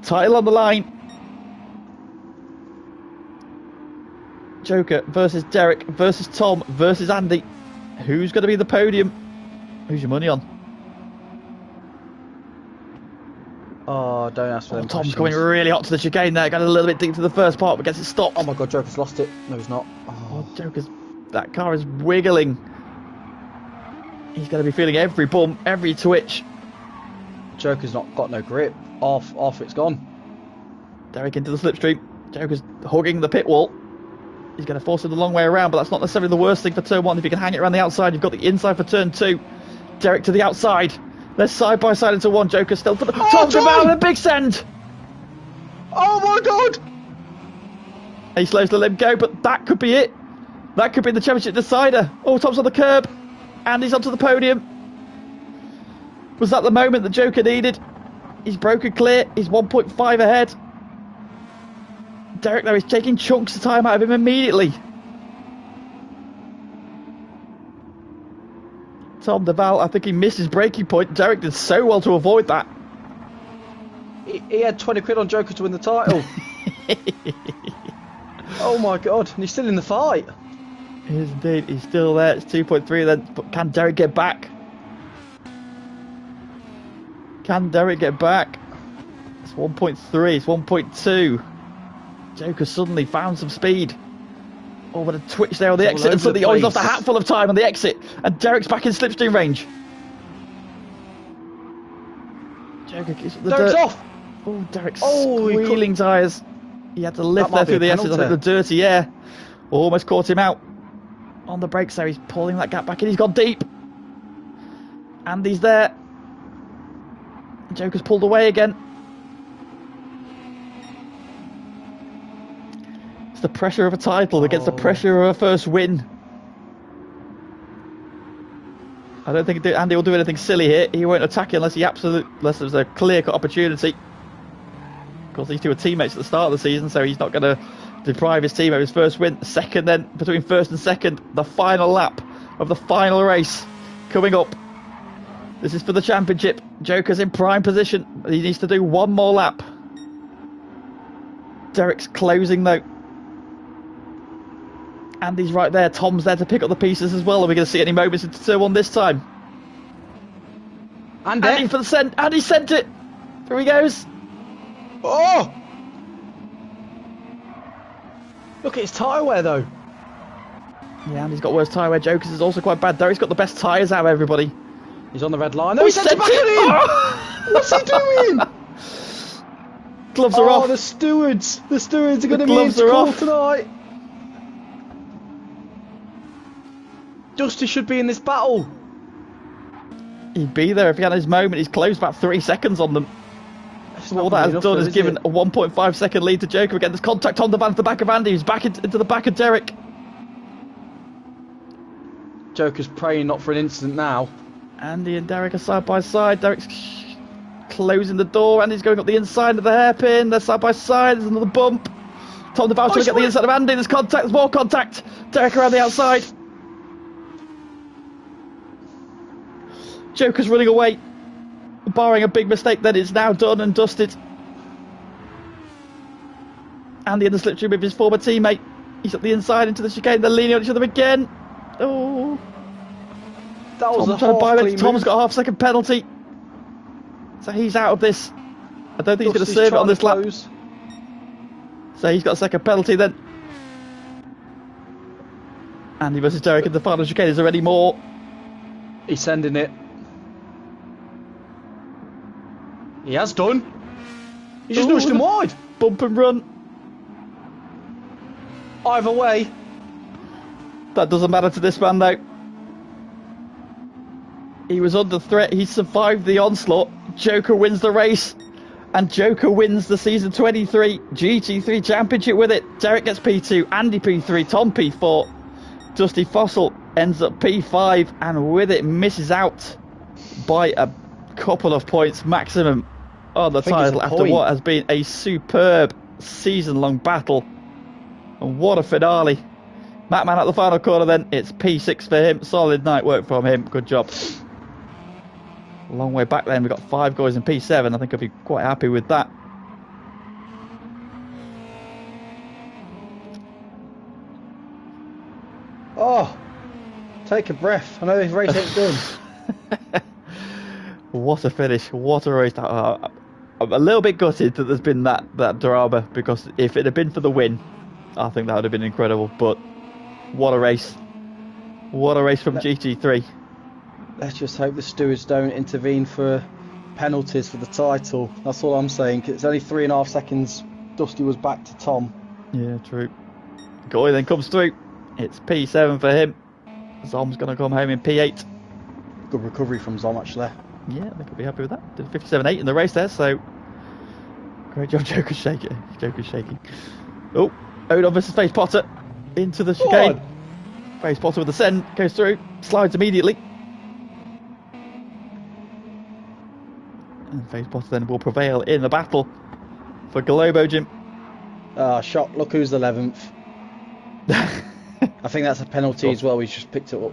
Title on the line. Joker versus Derek versus Tom versus Andy. Who's going to be the podium? Who's your money on? Oh, don't ask for them Tom's questions. going really hot to the chicane there. Got a little bit deep to the first part, but gets it stopped. Oh my god, Joker's lost it. No, he's not. Oh, Joker's... That car is wiggling. He's going to be feeling every bump, every twitch. Joker's not got no grip. Off, it's gone. Derek into the slipstream. Joker's hugging the pit wall. He's going to force it the long way around, but that's not necessarily the worst thing for turn 1. If you can hang it around the outside, you've got the inside for turn 2. Derek to the outside. They're side by side into 1. Joker still for the... Tom DeVal with a big send! Oh my god! He slows the limb go, but that could be it. That could be the championship decider. Oh, Tom's on the curb. And he's onto the podium. Was that the moment that Joker needed? He's broken clear. He's 1.5 ahead. Derek, though, is taking chunks of time out of him immediately. Tom DeVal, I think he missed his braking point. Derek did so well to avoid that. He had 20 quid on Joker to win the title. Oh my god, and he's still in the fight. He is indeed. He's still there. It's 2.3 then. But can Derek get back? Can Derek get back? It's 1.3. It's 1.2. Joker suddenly found some speed. Oh, what a twitch there on the exit. And suddenly, he's lost a hatful of time on the exit. And Derek's back in slipstream range. Joker gets the Derek's dirt. off. Oh, Derek's Oh, squealing tyres. He had to lift there through the S's. I think the dirty air almost caught him out. On the brakes there, he's pulling that gap back in. He's gone deep. Andy's there. Joker's pulled away again. It's the pressure of a title against the pressure of a first win. I don't think Andy will do anything silly here. He won't attack unless there's a clear-cut opportunity. Of course, these two are teammates at the start of the season, so he's not going to deprive his team of his first win. Second then, between first and second, the final lap of the final race coming up. This is for the championship. Joker's in prime position. He needs to do one more lap. Derek's closing though. Andy's right there. Tom's there to pick up the pieces as well. Are we going to see any moments into turn one this time? Andy for the send. Andy sent it. There he goes. Oh! Look at his tyre wear though. Yeah, Andy's got worse tyre wear. Joker's is also quite bad. Derek's got the best tyres out of everybody. He's on the red line. No, he sent it back at him! Oh! What's he doing? Gloves are off. The stewards. The stewards are going to be in call tonight. Dusty should be in this battle. He'd be there if he had his moment. He's closed about 3 seconds on them. All that has done is given a 1.5 second lead to Joker. Again, there's contact on the van at the back of Andy. He's back into the back of Derek. Joker's praying not for an incident now. Andy and Derek are side by side. Derek's closing the door. Andy's going up the inside of the hairpin. They're side by side. There's another bump. Tom the Bowser to get the inside of Andy. There's contact. There's more contact. Derek around the outside. Joker's running away. Barring a big mistake, then it's now done and dusted. Andy in the slipstream with his former teammate. He's up the inside into the chicane. They're leaning on each other again. Oh. That was Tom's got a half-second penalty. So he's out of this. I don't think he's going to serve it on this lap. So he's got a second penalty then. Andy versus Derek in the final chicane. Is there any more? He's sending it. He has done. He just nudged him wide. Bump and run. Either way. That doesn't matter to this man though. He was under threat. He survived the onslaught. Joker wins the race. And Joker wins the season 23 GT3 championship with it. Derek gets P2, Andy P3, Tom P4. Dusty Fossil ends up P5 and with it misses out by a couple of points maximum on the title after what has been a superb season-long battle. And what a finale. Mattman at the final corner then. It's P6 for him. Solid night work from him. Good job. A long way back then. We've got 5 guys in P7. I think I'll be quite happy with that. Oh, take a breath. I know this race ain't done. What a finish. What a race. I'm a little bit gutted that there's been that drama, because if it had been for the win, I think that would have been incredible. But what a race. What a race from GT3. Let's just hope the stewards don't intervene for penalties for the title. That's all I'm saying. It's only 3.5 seconds. Dusty was back to Tom. Yeah, true. Goy then comes through. It's P7 for him. Zom's going to come home in P8. Good recovery from Zom, actually. Yeah, I think I'll be happy with that. Did 57.8 in the race there, so great job. Joker's shaking. Joker's shaking. Oh, Odom versus Face Potter into the chicane. Face Potter with the send, goes through, slides immediately. And Face Potter then will prevail in the battle for Globo Jim. Shot, look who's the 11th. I think that's a penalty as well, he's just picked it up.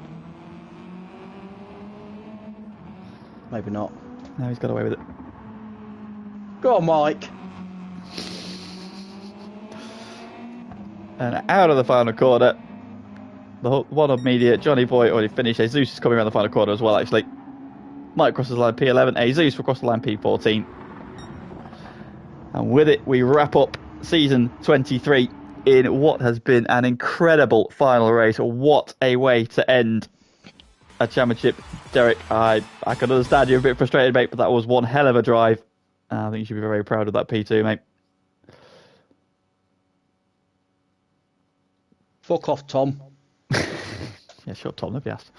Maybe not. No, he's got away with it. Go on, Mike. And out of the final corner, the one of media, Johnny Boy already finished. Jesus is coming around the final corner as well, actually. Mike crosses the line P11, Jesus will cross the line P14. And with it, we wrap up season 23 in what has been an incredible final race. What a way to end a championship. Derek, I can understand you're a bit frustrated, mate, but that was one hell of a drive. I think you should be very proud of that P2, mate. Fuck off, Tom. Yeah, sure, Tom, nobody asked.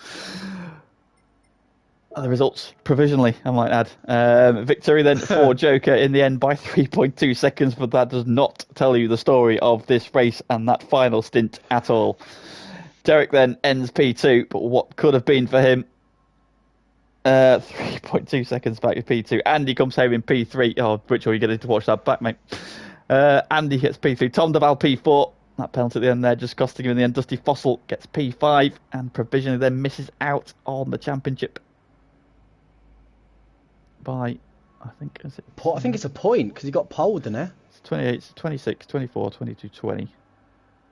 The results, provisionally, I might add. Victory then for Joker in the end by 3.2 seconds, but that does not tell you the story of this race and that final stint at all. Derek then ends P2, but what could have been for him? 3.2 seconds back to P2. Andy comes home in P3. Oh, Rich, are you getting to watch that back, mate? Andy gets P3. Tom Duval P4. That penalty at the end there just costing him in the end. Dusty Fossil gets P5 and provisionally then misses out on the championship. by, I think, is it? I think it's a point because he got poled, didn't he? It's 28, 26, 24, 22, 20.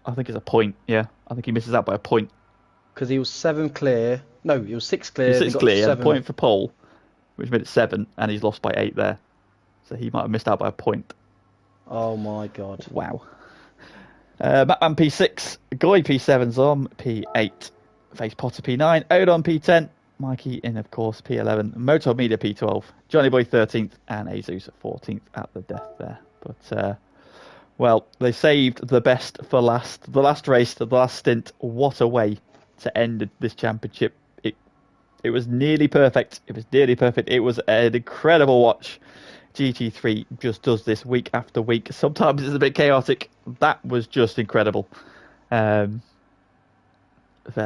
I think it's a point, yeah. I think he misses out by a point. Because he was 7 clear. No, he was 6 clear. He was then 6 got clear, 7. point for pole, which made it 7, and he's lost by 8 there. So he might have missed out by a point. Oh my god. Wow. Batman P6, Goy P7, Zom P8, Face Potter P9, Odon P10, Mikey in, of course, P11, Motor Media P12, Johnny Boy 13th, and Azus 14th at the death there. But, well, they saved the best for last. The last race, the last stint, what a way to end this championship. It was nearly perfect. It was nearly perfect. It was an incredible watch. GT3 just does this week after week. Sometimes it's a bit chaotic. That was just incredible. Fair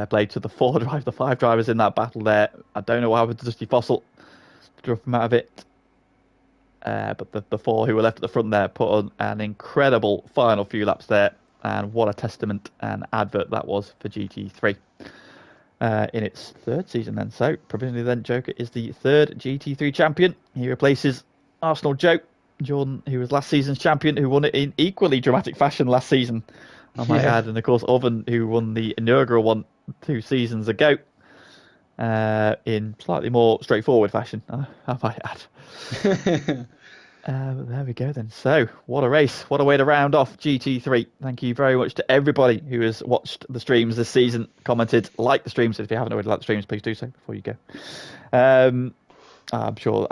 play to the 5 drivers in that battle there. I don't know what happened to Dusty Fossil. Drove him out of it. But the 4 who were left at the front there put on an incredible final few laps there. And what a testament and advert that was for GT3. In its 3rd season then. So, provisionally then, Joker is the 3rd GT3 champion. He replaces Arsenal Joe Jordan, who was last season's champion, who won it in equally dramatic fashion last season, I might add. And of course, Oven, who won the inaugural one 2 seasons ago, in slightly more straightforward fashion, I might add. But there we go then. So, what a race. What a way to round off GT3. Thank you very much to everybody who has watched the streams this season, commented, liked the streams. If you haven't already liked the streams, please do so before you go. I'm sure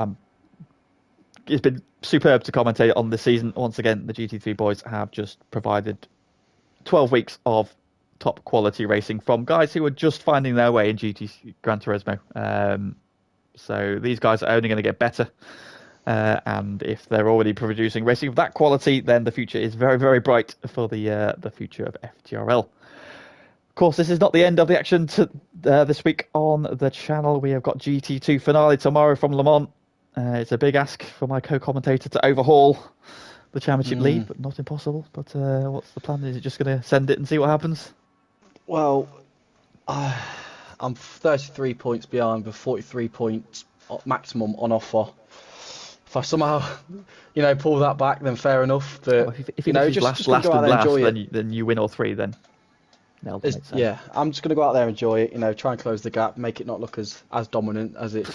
it's been superb to commentate on this season. Once again, the GT3 boys have just provided 12 weeks of top quality racing from guys who are just finding their way in GT Gran Turismo. So these guys are only going to get better. And if they're already producing racing of that quality, then the future is very, very bright for the future of FTRL. Of course, this is not the end of the action this week on the channel. We have got GT2 finale tomorrow from Le Mans. It's a big ask for my co-commentator to overhaul the championship lead, but not impossible. But what's the plan? Is it just going to send it and see what happens? Well, I'm 33 points behind with 43 points maximum on offer. If I somehow, pull that back, then fair enough. But well, if you know, just last go out there and enjoy it, then you win all 3. Then yeah, I'm just going to go out there and enjoy it. Try and close the gap, make it not look as dominant as it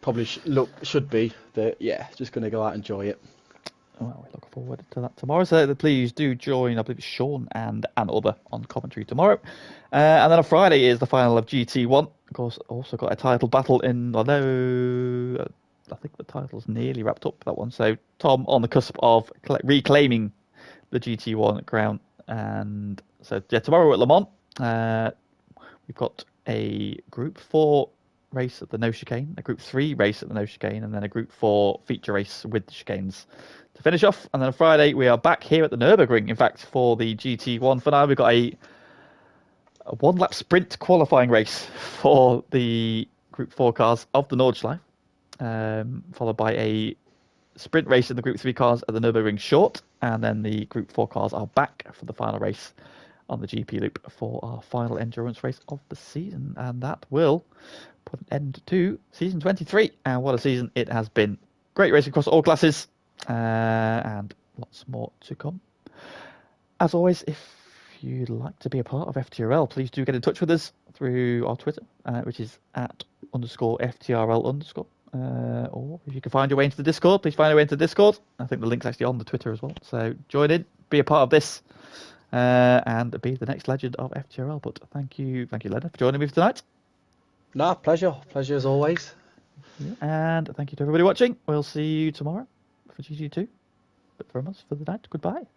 probably should be. But yeah, just going to go out and enjoy it. Well, we look forward to that tomorrow. So please do join, I believe it's Sean and Other on commentary tomorrow. And then on Friday is the final of GT1. Of course, also got a title battle in, although I think the title's nearly wrapped up, that one. So Tom on the cusp of reclaiming the GT1 crown. And so, yeah, tomorrow at Le Mans, we've got a Group 4 race at the No Chicane, a Group 3 race at the No Chicane, and then a Group 4 feature race with the chicanes to finish off. And then on Friday, we are back here at the Nurburgring, in fact, for the GT1 finale. We've got a 1-lap sprint qualifying race for the Group 4 cars of the Nordschleife, followed by a sprint race in the Group 3 cars at the Nürburgring Short, and then the Group 4 cars are back for the final race on the GP Loop for our final endurance race of the season, and that will put an end to season 23. And what a season it has been. Great racing across all classes, and lots more to come. As always, if you'd like to be a part of FTRL, please do get in touch with us through our Twitter, which is @_FTRL_. Or if you can find your way into the Discord, please find your way into the Discord. I think the link's actually on the Twitter as well. So join in, be a part of this, and be the next legend of FTRL. But thank you, Leonard, for joining me tonight. No, pleasure as always. Yeah. And thank you to everybody watching. We'll see you tomorrow for GT2. But from us for the night, goodbye.